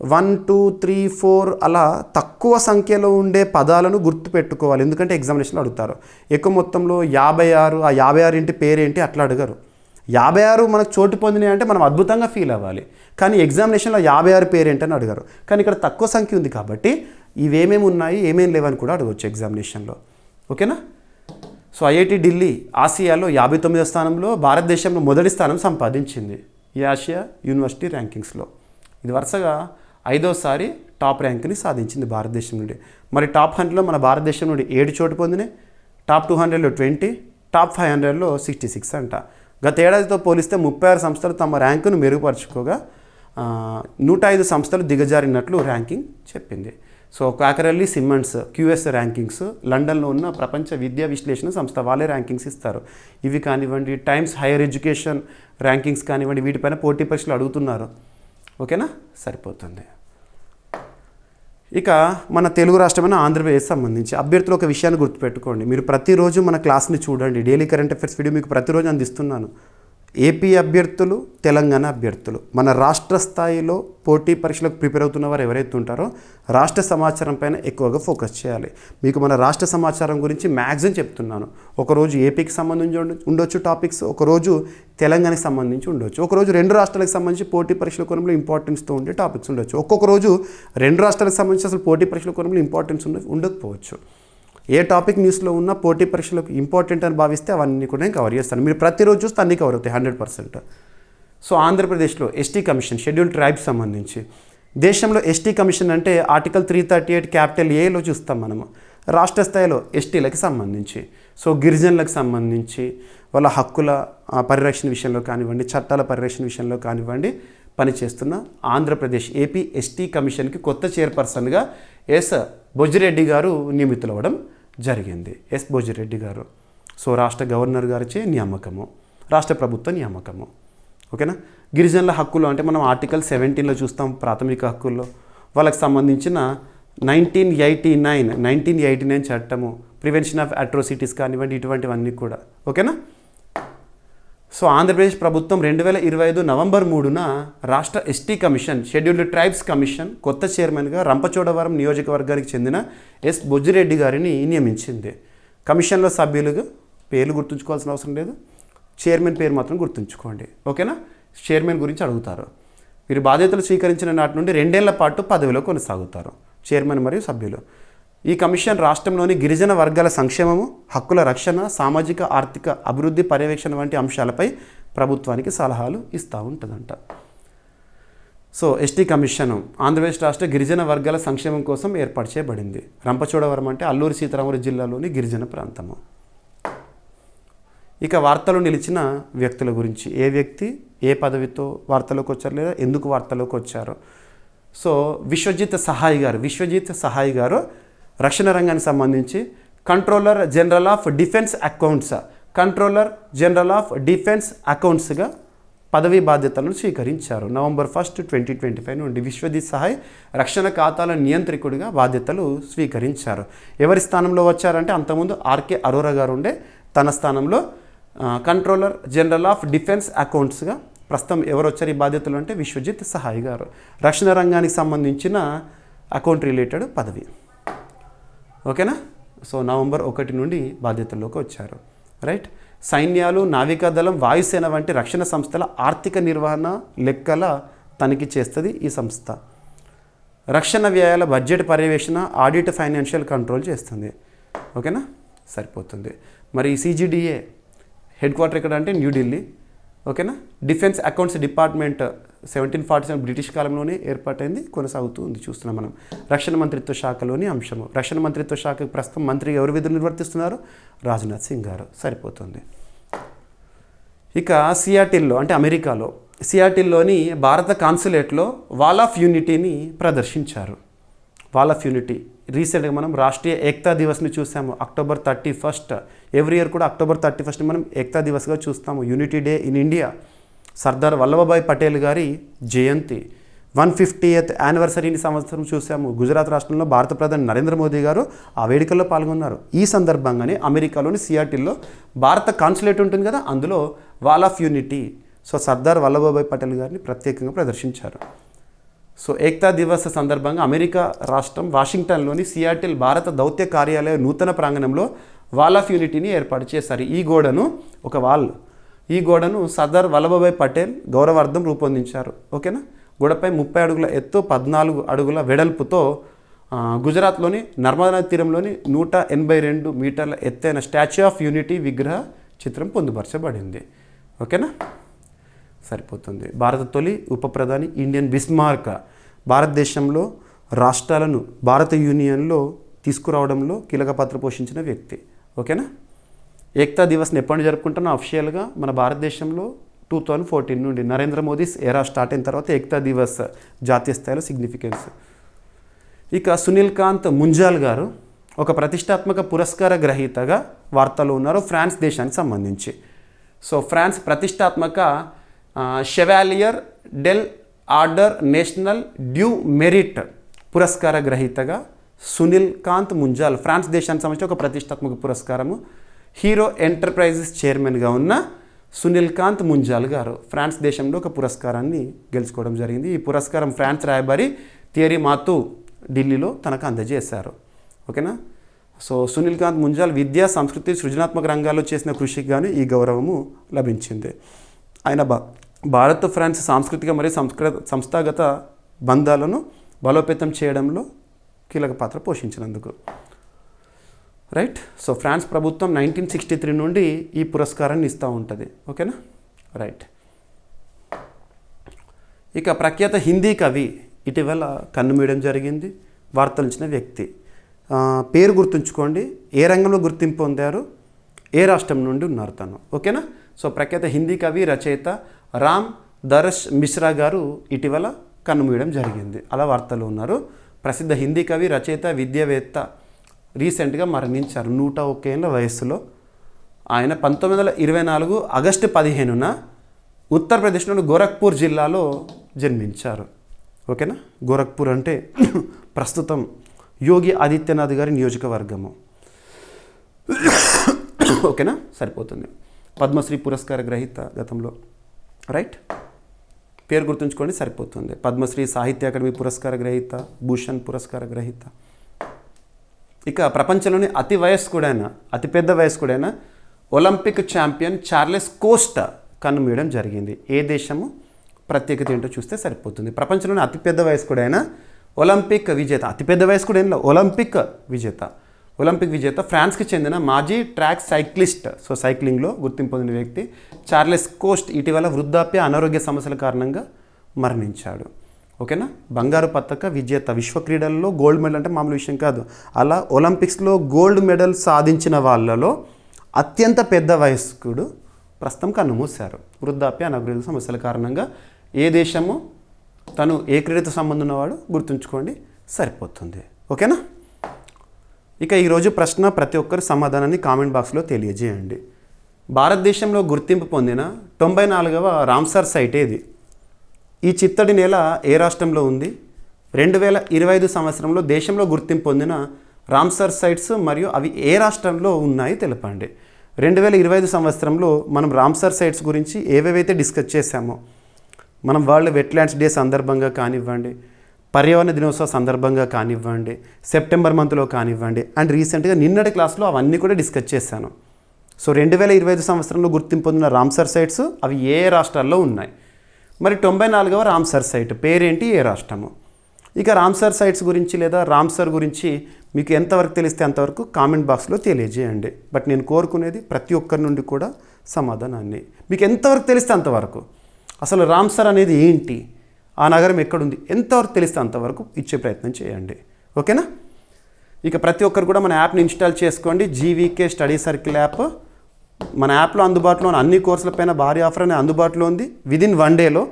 1, 2, 3, 4 అలా తక్కువ సంఖ్యలో ఉండే పదాలను గుర్తుపెట్టుకోవాలి. ఎందుకంటే ఎగ్జామినేషన్లో అడుగుతారు. ఎక్కువ మొత్తంలో 56, ఆ 56 ఇంటి పేరేంటి అట్లా అడగరు. 56 మనకు చోటు పొందినాయి అంటే మనం అద్భుతంగా ఫీల్ అవ్వాలి. కానీ ఎగ్జామినేషన్లో 56 పేరేంటని అడిగారు. కానీ ఇక్కడ తక్కువ సంఖ్య ఉంది కాబట్టి ఇవేమేమి ఉన్నాయి, ఏమేమి లేవని కూడా అడగవచ్చు ఎగ్జామినేషన్లో. ఓకేనా? సో IIT ఢిల్లీ ఆసియాలో 59వ స్థానంలో, భారతదేశంలో మొదటి స్థానం సంపాదించింది ఈ ఆసియా యూనివర్సిటీ ర్యాంకింగ్స్లో. ఇది వరుసగా 5వ సారి టాప్ ర్యాంక్ని సాధించింది భారతదేశం నుండి. మరి టాప్ 100లో మన భారతదేశం నుండి 7 చోటు పొందినాయి, టాప్ 200లో 20, టాప్ 500లో 66 అంట. గత ఏడాదితో పోలిస్తే 36 సంస్థలు తమ ర్యాంకును మెరుగుపరుచుకోగా 105 సంస్థలు దిగజారినట్లు ర్యాంకింగ్ చెప్పింది. సో కాకరల్లి సిమ్మన్స్ క్యూఎస్ ర్యాంకింగ్స్ లండన్లో ఉన్న ప్రపంచ విద్యా విశ్లేషణ సంస్థ వాళ్ళే ర్యాంకింగ్స్ ఇస్తారు. ఇవి కానివ్వండి, టైమ్స్ హైయర్ ఎడ్యుకేషన్ ర్యాంకింగ్స్ కానివ్వండి, వీటిపైన పోటీ పరీక్షలు అడుగుతున్నారు. ఓకేనా, సరిపోతుంది. ఇక మన తెలుగు రాష్ట్రమైన ఆంధ్రప్రదేశ్ సంబంధించి అభ్యర్థులు ఒక విషయాన్ని గుర్తుపెట్టుకోండి. మీరు ప్రతిరోజు మన క్లాస్ని చూడండి. డైలీ కరెంట్ అఫైర్స్ వీడియో మీకు ప్రతిరోజు అందిస్తున్నాను. ఏపీ అభ్యర్థులు, తెలంగాణ అభ్యర్థులు మన రాష్ట్ర స్థాయిలో పోటీ పరీక్షలకు ప్రిపేర్ అవుతున్న వారు ఎవరైతే ఉంటారో రాష్ట్ర సమాచారం పైన ఎక్కువగా ఫోకస్ చేయాలి. మీకు మన రాష్ట్ర సమాచారం గురించి మ్యాక్సిమం చెప్తున్నాను. ఒకరోజు ఏపీకి సంబంధించి ఉండొచ్చు టాపిక్స్, ఒకరోజు తెలంగాణకి సంబంధించి ఉండొచ్చు, ఒకరోజు 2 రాష్ట్రాలకు సంబంధించి పోటీ పరీక్షల కోణంలో ఇంపార్టెన్స్తో ఉండే టాపిక్స్ ఉండొచ్చు, ఒక్కొక్క రోజు 2 రాష్ట్రాలకు సంబంధించి అసలు పోటీ పరీక్షల కోణంలో ఇంపార్టెన్స్ ఉండకపోవచ్చు. ఏ టాపిక్ న్యూస్లో ఉన్న పోటీ పరీక్షలకు ఇంపార్టెంట్ అని భావిస్తే అవన్నీ కూడా నేను కవర్ చేస్తాను. మీరు ప్రతిరోజు చూస్తే అన్నీ కవర్ అవుతాయి 100%. సో ఆంధ్రప్రదేశ్లో ఎస్టీ కమిషన్ షెడ్యూల్ ట్రైబ్స్ సంబంధించి దేశంలో ఎస్టీ కమిషన్ అంటే ఆర్టికల్ 338 క్యాపిటల్ ఏలో చూస్తాం మనము. రాష్ట్ర స్థాయిలో ఎస్టీలకి సంబంధించి, సో గిరిజనులకు సంబంధించి వాళ్ళ హక్కుల పరిరక్షణ విషయంలో కానివ్వండి, చట్టాల పరిరక్షణ విషయంలో కానివ్వండి పనిచేస్తున్న ఆంధ్రప్రదేశ్ ఏపీ ఎస్టీ కమిషన్కి కొత్త చైర్పర్సన్గా ఎస్ బొజ్జిరెడ్డి గారు నియమితులవ్వడం జరిగింది. ఎస్ బొజ్జిరెడ్డి గారు. సో రాష్ట్ర గవర్నర్ గారిచే నియామకము, రాష్ట్ర ప్రభుత్వ నియామకము. ఓకేనా. గిరిజనుల హక్కులు అంటే మనం ఆర్టికల్ 17లో చూస్తాం ప్రాథమిక హక్కుల్లో. వాళ్ళకి సంబంధించిన 1989 చట్టము, ప్రివెన్షన్ ఆఫ్ అట్రోసిటీస్ కానివ్వండి, ఇటువంటివన్నీ కూడా. ఓకేనా. సో ఆంధ్రప్రదేశ్ ప్రభుత్వం 2025 నవంబర్ 3న రాష్ట్ర ST commission scheduled tribes commission కొత్త చైర్మన్గా రంపచోడవరం నియోజకవర్గానికి చెందిన ఎస్ బొజ్జిరెడ్డి గారిని నియమించింది. కమిషన్లో సభ్యులుగా పేర్లు గుర్తుంచుకోవాల్సిన అవసరం లేదు, చైర్మన్ పేరు మాత్రం గుర్తుంచుకోండి. ఓకేనా. చైర్మన్ గురించి అడుగుతారు. వీరు బాధ్యతలు స్వీకరించిన నాటి నుండి 2 ఏళ్ల పాటు పదవిలో కొనసాగుతారు చైర్మన్ మరియు సభ్యులు. ఈ కమిషన్ రాష్ట్రంలోని గిరిజన వర్గాల సంక్షేమము, హక్కుల రక్షణ, సామాజిక ఆర్థిక అభివృద్ధి పర్యవేక్షణ వంటి అంశాలపై ప్రభుత్వానికి సలహాలు ఇస్తూ ఉంటుందంట. సో ఎస్టీ కమిషన్ ఆంధ్రప్రదేశ్ రాష్ట్ర గిరిజన వర్గాల సంక్షేమం కోసం ఏర్పాటు చేయబడింది. రంపచోడవరం అంటే అల్లూరి సీతారామరాజు జిల్లాలోని గిరిజన ప్రాంతము. ఇక వార్తలో నిలిచిన వ్యక్తుల గురించి, ఏ వ్యక్తి ఏ పదవితో వార్తలోకి వచ్చారు లేదా ఎందుకు వార్తలోకి వచ్చారు. సో విశ్వజిత్ సహాయ్ గారు రక్షణ రంగానికి సంబంధించి కంట్రోలర్ జనరల్ ఆఫ్ డిఫెన్స్ అకౌంట్స్గా పదవీ బాధ్యతలను స్వీకరించారు. నవంబర్ 1, 2025 నుండి విశ్వజిత్ సహాయ్ రక్షణ ఖాతాల నియంత్రికుడిగా బాధ్యతలు స్వీకరించారు. ఎవరి స్థానంలో వచ్చారంటే అంతకుముందు ఆర్కే అరోరా గారు ఉండే, తన స్థానంలో కంట్రోలర్ జనరల్ ఆఫ్ డిఫెన్స్ అకౌంట్స్గా ప్రస్తుతం ఎవరు వచ్చారు ఈ బాధ్యతలు అంటే విశ్వజిత్ సహాయ్ గారు. రక్షణ రంగానికి సంబంధించిన అకౌంట్ రిలేటెడ్ పదవి. ఓకేనా. సో నవంబర్ 1 నుండి బాధ్యతల్లోకి వచ్చారు. రైట్. సైన్యాలు, నావికాదళం, వాయుసేన వంటి రక్షణ సంస్థల ఆర్థిక నిర్వహణ లెక్కల తనిఖీ చేస్తుంది ఈ సంస్థ. రక్షణ వ్యయాల బడ్జెట్ పర్యవేక్షణ, ఆడిట్, ఫైనాన్షియల్ కంట్రోల్ చేస్తుంది. ఓకేనా, సరిపోతుంది. మరి CGDA హెడ్ క్వార్టర్ ఎక్కడ అంటే న్యూఢిల్లీ. ఓకేనా. డిఫెన్స్ అకౌంట్స్ డిపార్ట్మెంట్ 1747 బ్రిటిష్ కాలంలోనే ఏర్పాటైంది, కొనసాగుతూ ఉంది, చూస్తున్నాం మనం. రక్షణ మంత్రిత్వ శాఖలోని అంశము. రక్షణ మంత్రిత్వ శాఖకు ప్రస్తుతం మంత్రి ఎవరు విధులు నిర్వర్తిస్తున్నారు? రాజ్నాథ్ సింగ్ గారు. సరిపోతుంది. ఇక సియాటిల్లో అంటే అమెరికాలో సియాటిల్లోని భారత కాన్సులేట్లో వాల్ ఆఫ్ యూనిటీని ప్రదర్శించారు. వాల్ ఆఫ్ యూనిటీ రీసెంట్గా మనం రాష్ట్రీయ ఏక్తా దివస్ని చూసాము, October 31. ఎవ్రీ ఇయర్ కూడా October 31 మనం ఏక్తా దివస్గా చూస్తాము. Unity day in India. Sardar Vallabhbhai Patel గారి జయంతి 150th యానివర్సరీని సంవత్సరం చూసాము. గుజరాత్ రాష్ట్రంలో భారత ప్రధాని నరేంద్ర మోదీ గారు ఆ వేడుకల్లో పాల్గొన్నారు. ఈ సందర్భంగానే అమెరికాలోని సియాటిల్లో భారత కాన్సులేట్ ఉంటుంది కదా, అందులో wall of unity so Sardar Vallabhbhai Patel గారిని ప్రత్యేకంగా ప్రదర్శించారు. సో ఏక్తా దివస్ సందర్భంగా అమెరికా రాష్ట్రం వాషింగ్టన్లోని సియాటిల్ భారత దౌత్య కార్యాలయ నూతన ప్రాంగణంలో వాల్ ఆఫ్ యూనిటీని ఏర్పాటు చేశారు. ఈ గోడను సర్దార్ వల్లభభాయ్ పటేల్ గౌరవార్థం రూపొందించారు. ఓకేనా. గోడపై 30 అడుగుల ఎత్తు, 14 అడుగుల వెడల్పుతో గుజరాత్లోని నర్మదా తీరంలోని 182 మీటర్ల ఎత్తైన స్టాచ్యూ ఆఫ్ యూనిటీ విగ్రహ చిత్రం పొందుపరచబడింది. ఓకేనా, సరిపోతుంది. భారత తొలి ఉప ప్రధాని ఇండియన్ బిస్మార్క్ భారతదేశంలో రాష్ట్రాలను భారత యూనియన్లో తీసుకురావడంలో కీలక పాత్ర పోషించిన వ్యక్తి. ఓకేనా. ఏక్తా దివస్ని ఎప్పుడు జరుపుకుంటున్నా అఫిషియల్గా మన భారతదేశంలో 2014 నుండి నరేంద్ర మోదీ ఎరా స్టార్ట్ అయిన తర్వాత ఏక్తా దివస్ జాతీయ స్థాయిలో సిగ్నిఫికెన్స్. ఇక సునీల్ కాంత్ ముంజాల్ గారు ఒక ప్రతిష్టాత్మక పురస్కార గ్రహీతగా వార్తలు ఉన్నారు ఫ్రాన్స్ దేశానికి సంబంధించి. సో ఫ్రాన్స్ ప్రతిష్టాత్మక chevalier de l' order national du merit పురస్కార గ్రహీతగా సునీల్ కాంత్ ముంజాల్ ఫ్రాన్స్ దేశానికి సంబంధించి ఒక ప్రతిష్టాత్మక పురస్కారము. హీరో ఎంటర్ప్రైజెస్ చైర్మన్గా ఉన్న సునీల్ కాంత్ ముంజాల్ గారు ఫ్రాన్స్ దేశంలో ఒక పురస్కారాన్ని గెలుచుకోవడం జరిగింది. ఈ పురస్కారం ఫ్రాన్స్ రాయబారి థియరీ మాతు ఢిల్లీలో తనకు అందజేశారు. ఓకేనా. సో సునీల్ కాంత్ ముంజాల్ విద్యా, సంస్కృతి, సృజనాత్మక రంగాల్లో చేసిన కృషికి గాను ఈ గౌరవము లభించింది. ఆయన భారత్ ఫ్రాన్స్ సాంస్కృతిక మరియు సంస్థాగత బంధాలను బలోపేతం చేయడంలో కీలక పాత్ర పోషించినందుకు. రైట్. సో ఫ్రాన్స్ ప్రభుత్వం 1963 నుండి ఈ పురస్కారాన్ని ఇస్తూ ఉంటుంది. ఓకేనా. రైట్. ఇక ప్రఖ్యాత హిందీ కవి ఇటీవల కన్నుమూయడం జరిగింది. వార్తలు ఇచ్చిన వ్యక్తి పేరు గుర్తుంచుకోండి. ఏ రంగంలో గుర్తింపు పొందారు, ఏ రాష్ట్రం నుండి ఉన్నారు తను. ఓకేనా. సో ప్రఖ్యాత హిందీ కవి రచయిత రామ్ దర్శ్ మిశ్రా గారు ఇటీవల కన్నుమూయడం జరిగింది. అలా వార్తలు ఉన్నారు. ప్రసిద్ధ హిందీ కవి, రచయిత, విద్యావేత్త రీసెంట్గా మరణించారు 101 ఏళ్ళ వయస్సులో. ఆయన 1924 ఆగస్టు 15న ఉత్తరప్రదేశ్లోని గోరఖ్పూర్ జిల్లాలో జన్మించారు. ఓకేనా. గోరఖ్పూర్ అంటే ప్రస్తుతం యోగి ఆదిత్యనాథ్ గారి నియోజకవర్గము. ఓకేనా, సరిపోతుంది. పద్మశ్రీ పురస్కార గ్రహీత గతంలో. రైట్. పేరు గుర్తుంచుకోండి, సరిపోతుంది. పద్మశ్రీ, సాహిత్య అకాడమీ పురస్కార గ్రహీత, భూషణ్ పురస్కార గ్రహీత. ఇక ప్రపంచంలోని అతిపెద్ద వయస్కుడైన ఒలింపిక్ ఛాంపియన్ చార్లెస్ కోస్టా కన్నుమూయడం జరిగింది. ఏ దేశము, ప్రత్యేకత ఏంటో చూస్తే సరిపోతుంది. ప్రపంచంలోని అతిపెద్ద వయస్కుడైన ఒలింపిక్ విజేత, అతిపెద్ద వయస్కుడైన ఒలింపిక్ విజేత ఫ్రాన్స్కి చెందిన మాజీ ట్రాక్ సైక్లిస్ట్, సో సైక్లింగ్లో గుర్తింపు పొందిన వ్యక్తి చార్లెస్ కోస్ట్ ఇటీవల వృద్ధాప్య, అనారోగ్య సమస్యల కారణంగా మరణించాడు. ఓకేనా. బంగారు పతక విజేత, విశ్వ క్రీడల్లో గోల్డ్ మెడల్ అంటే మామూలు విషయం కాదు. అలా ఒలింపిక్స్లో గోల్డ్ మెడల్ సాధించిన వాళ్ళలో అత్యంత పెద్ద వయస్కుడు ప్రస్తుతం కన్నుమూశారు వృద్ధాప్య, అనారోగ్య సమస్యల కారణంగా. ఏ దేశము, తను ఏ క్రీడతో సంబంధం ఉన్నవాడు గుర్తుంచుకోండి, సరిపోతుంది. ఓకేనా. ఇక ఈరోజు ప్రశ్న ప్రతి ఒక్కరి సమాధానాన్ని కామెంట్ బాక్స్లో తెలియజేయండి. భారతదేశంలో గుర్తింపు పొందిన 94వ రామ్సర్ సైట్ ఏది? ఈ చిత్తడి నేల ఏ రాష్ట్రంలో ఉంది? 2025 సంవత్సరంలో దేశంలో గుర్తింపు పొందిన రామ్సర్ సైట్స్ మరియు అవి ఏ రాష్ట్రంలో ఉన్నాయి తెలపండి. 2025 సంవత్సరంలో మనం రామ్సర్ సైట్స్ గురించి ఏవేవైతే డిస్కస్ చేశామో, మనం వరల్డ్ వెట్లాండ్స్ డే సందర్భంగా కానివ్వండి, పర్యావరణ దినోత్సవ సందర్భంగా కానివ్వండి, సెప్టెంబర్ మంత్లో కానివ్వండి, అండ్ రీసెంట్గా నిన్నటి క్లాస్లో అవన్నీ కూడా డిస్కస్ చేశాను. సో 2025 సంవత్సరంలో గుర్తింపు పొందిన రామ్సర్ సైట్స్ అవి ఏ రాష్ట్రాల్లో ఉన్నాయి? మరి 94వ రామ్సర్ సైట్ పేరేంటి, ఏ రాష్ట్రము? ఇక రామ్సర్ సైట్స్ గురించి లేదా రామ్సర్ గురించి మీకు ఎంతవరకు తెలిస్తే అంతవరకు కామెంట్ బాక్స్లో తెలియజేయండి. బట్ నేను కోరుకునేది ప్రతి ఒక్కరి నుండి కూడా సమాధానాన్ని. మీకు ఎంతవరకు తెలిస్తే అంతవరకు, అసలు రామ్సర్ అనేది ఏంటి, ఆ నగరం ఎక్కడుంది, ఎంతవరకు తెలిస్తే అంతవరకు ఇచ్చే ప్రయత్నం చేయండి. ఓకేనా. ఇక ప్రతి ఒక్కరు కూడా మన యాప్ని ఇన్స్టాల్ చేసుకోండి. జీవీకే స్టడీ సర్కిల్ యాప్ మన యాప్లో అందుబాటులో ఉన్న అన్ని కోర్సులపైన భారీ ఆఫర్ అనేది అందుబాటులో ఉంది. విదిన్ 1 డేలో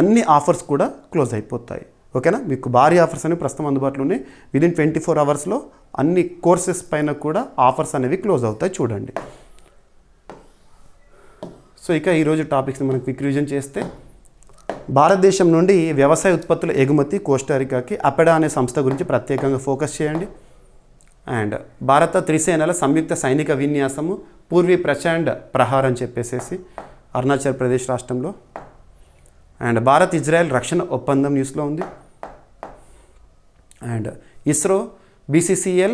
అన్ని ఆఫర్స్ కూడా క్లోజ్ అయిపోతాయి. ఓకేనా. మీకు భారీ ఆఫర్స్ అనేవి ప్రస్తుతం అందుబాటులో ఉన్నాయి. విదిన్ 24 అవర్స్లో అన్ని కోర్సెస్ పైన కూడా ఆఫర్స్ అనేవి క్లోజ్ అవుతాయి. చూడండి. సో ఇక ఈరోజు టాపిక్స్ని మనం క్విక్ రివిజన్ చేస్తే, భారతదేశం నుండి వ్యవసాయ ఉత్పత్తుల ఎగుమతి కోస్టారికాకి అపెడా అనే సంస్థ గురించి ప్రత్యేకంగా ఫోకస్ చేయండి. అండ్ భారత త్రిసేనల సంయుక్త సైనిక విన్యాసము పూర్వీ ప్రచండ్ ప్రహార్ అని చెప్పేసి అరుణాచల్ ప్రదేశ్ రాష్ట్రంలో. అండ్ భారత్ ఇజ్రాయెల్ రక్షణ ఒప్పందం న్యూస్లో ఉంది. And ISRO, BCCL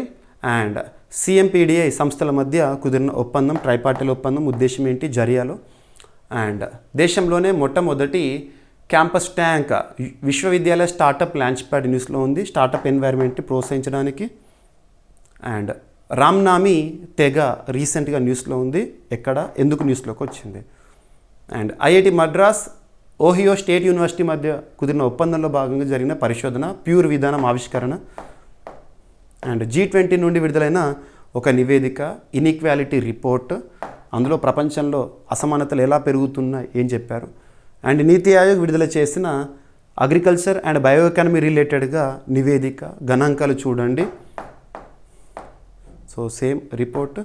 and CMPDI సంస్థల మధ్య కుదిరిన ఒప్పందం, ట్రైపార్టల్ ఒప్పందం ఉద్దేశం ఏంటి, జరియాలో. అండ్ దేశంలోనే మొట్టమొదటి క్యాంపస్ ట్యాంక్ విశ్వవిద్యాలయ స్టార్టప్ లాంచ్ ప్యాడ్ న్యూస్లో ఉంది, స్టార్టప్ ఎన్వైర్న్మెంట్ని ప్రోత్సహించడానికి. అండ్ రామ్నామి తెగ రీసెంట్గా న్యూస్లో ఉంది. ఎక్కడ, ఎందుకు న్యూస్లోకి వచ్చింది? And IIT Madras Ohio state university మధ్య కుదిరిన ఒప్పందంలో భాగంగా జరిగిన పరిశోధన ప్యూర్ విధానం ఆవిష్కరణ. అండ్ G20 నుండి విడుదలైన ఒక నివేదిక ఇన్ఈక్వాలిటీ రిపోర్ట్, అందులో ప్రపంచంలో అసమానతలు ఎలా పెరుగుతున్నాయి ఏం చెప్పారు. అండ్ నీతి ఆయోగ్ విడుదల చేసిన అగ్రికల్చర్ అండ్ బయో ఎకానమీ రిలేటెడ్గా నివేదిక, గణాంకాలు చూడండి. So same report.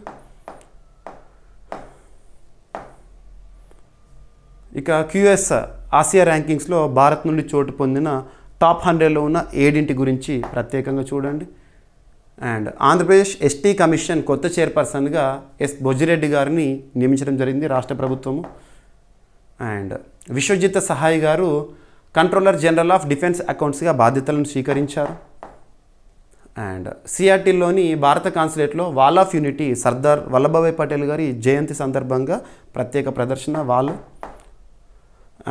ఇక QS ఆసియా ర్యాంకింగ్స్లో భారత్ నుండి చోటు పొందిన టాప్ 100లో ఉన్న 7 గురించి ప్రత్యేకంగా చూడండి. అండ్ ఆంధ్రప్రదేశ్ ఎస్టీ కమిషన్ కొత్త చైర్పర్సన్గా ఎస్ బొజ్జిరెడ్డి గారిని నియమించడం జరిగింది రాష్ట్ర ప్రభుత్వము. అండ్ విశ్వజిత్ సహాయ్ గారు కంట్రోలర్ జనరల్ ఆఫ్ డిఫెన్స్ అకౌంట్స్గా బాధ్యతలను స్వీకరించారు. అండ్ సిఆర్టీలోని భారత కాన్సులేట్లో wall of unity Sardar Vallabhbhai Patel గారి జయంతి సందర్భంగా ప్రత్యేక ప్రదర్శన wall.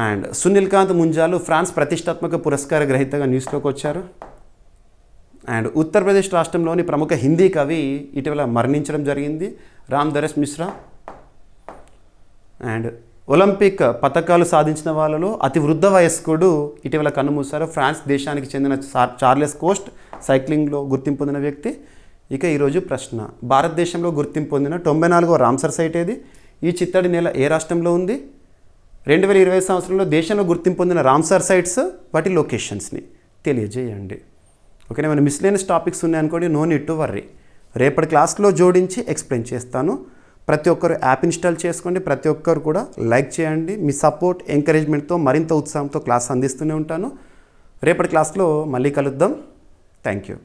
And Sunil Kant Munjal France ప్రతిష్టాత్మక పురస్కార గ్రహీతగా న్యూస్లోకి వచ్చారు. అండ్ ఉత్తరప్రదేశ్ రాష్ట్రంలోని ప్రముఖ హిందీ కవి ఇటీవల మరణించడం జరిగింది, రామ్ దరస్ మిశ్రా. అండ్ ఒలింపిక్ పతకాలు సాధించిన వాళ్ళలో అతి వృద్ధ వయస్కుడు ఇటీవల కన్నుమూశారు, ఫ్రాన్స్ దేశానికి చెందిన చార్లెస్ కోస్ట్, సైక్లింగ్లో గుర్తింపు పొందిన వ్యక్తి. ఇక ఈరోజు ప్రశ్న, భారతదేశంలో గుర్తింపు పొందిన 94వ రామ్సర్ సైట్ ఏది? ఈ చిత్తడి నేల ఏ రాష్ట్రంలో ఉంది? 2020 సంవత్సరంలో దేశంలో గుర్తింపు పొందిన రామ్సర్ సైట్స్ వాటి లొకేషన్స్ని తెలియజేయండి. ఓకేనా, ఏమైనా మిస్లేనియస్ టాపిక్స్ ఉన్నాయనుకోండి, నో నీడ్ టు వర్రీ, రేపటి క్లాస్లో జోడించి ఎక్స్ప్లెయిన్ చేస్తాను. ప్రతి ఒక్కరు యాప్ ఇన్స్టాల్ చేసుకోండి, ప్రతి ఒక్కరు కూడా లైక్ చేయండి. మీ సపోర్ట్ ఎంకరేజ్మెంట్తో మరింత ఉత్సాహంతో క్లాస్ అందిస్తూనే ఉంటాను. రేపటి క్లాస్లో మళ్ళీ కలుద్దాం. Thank you.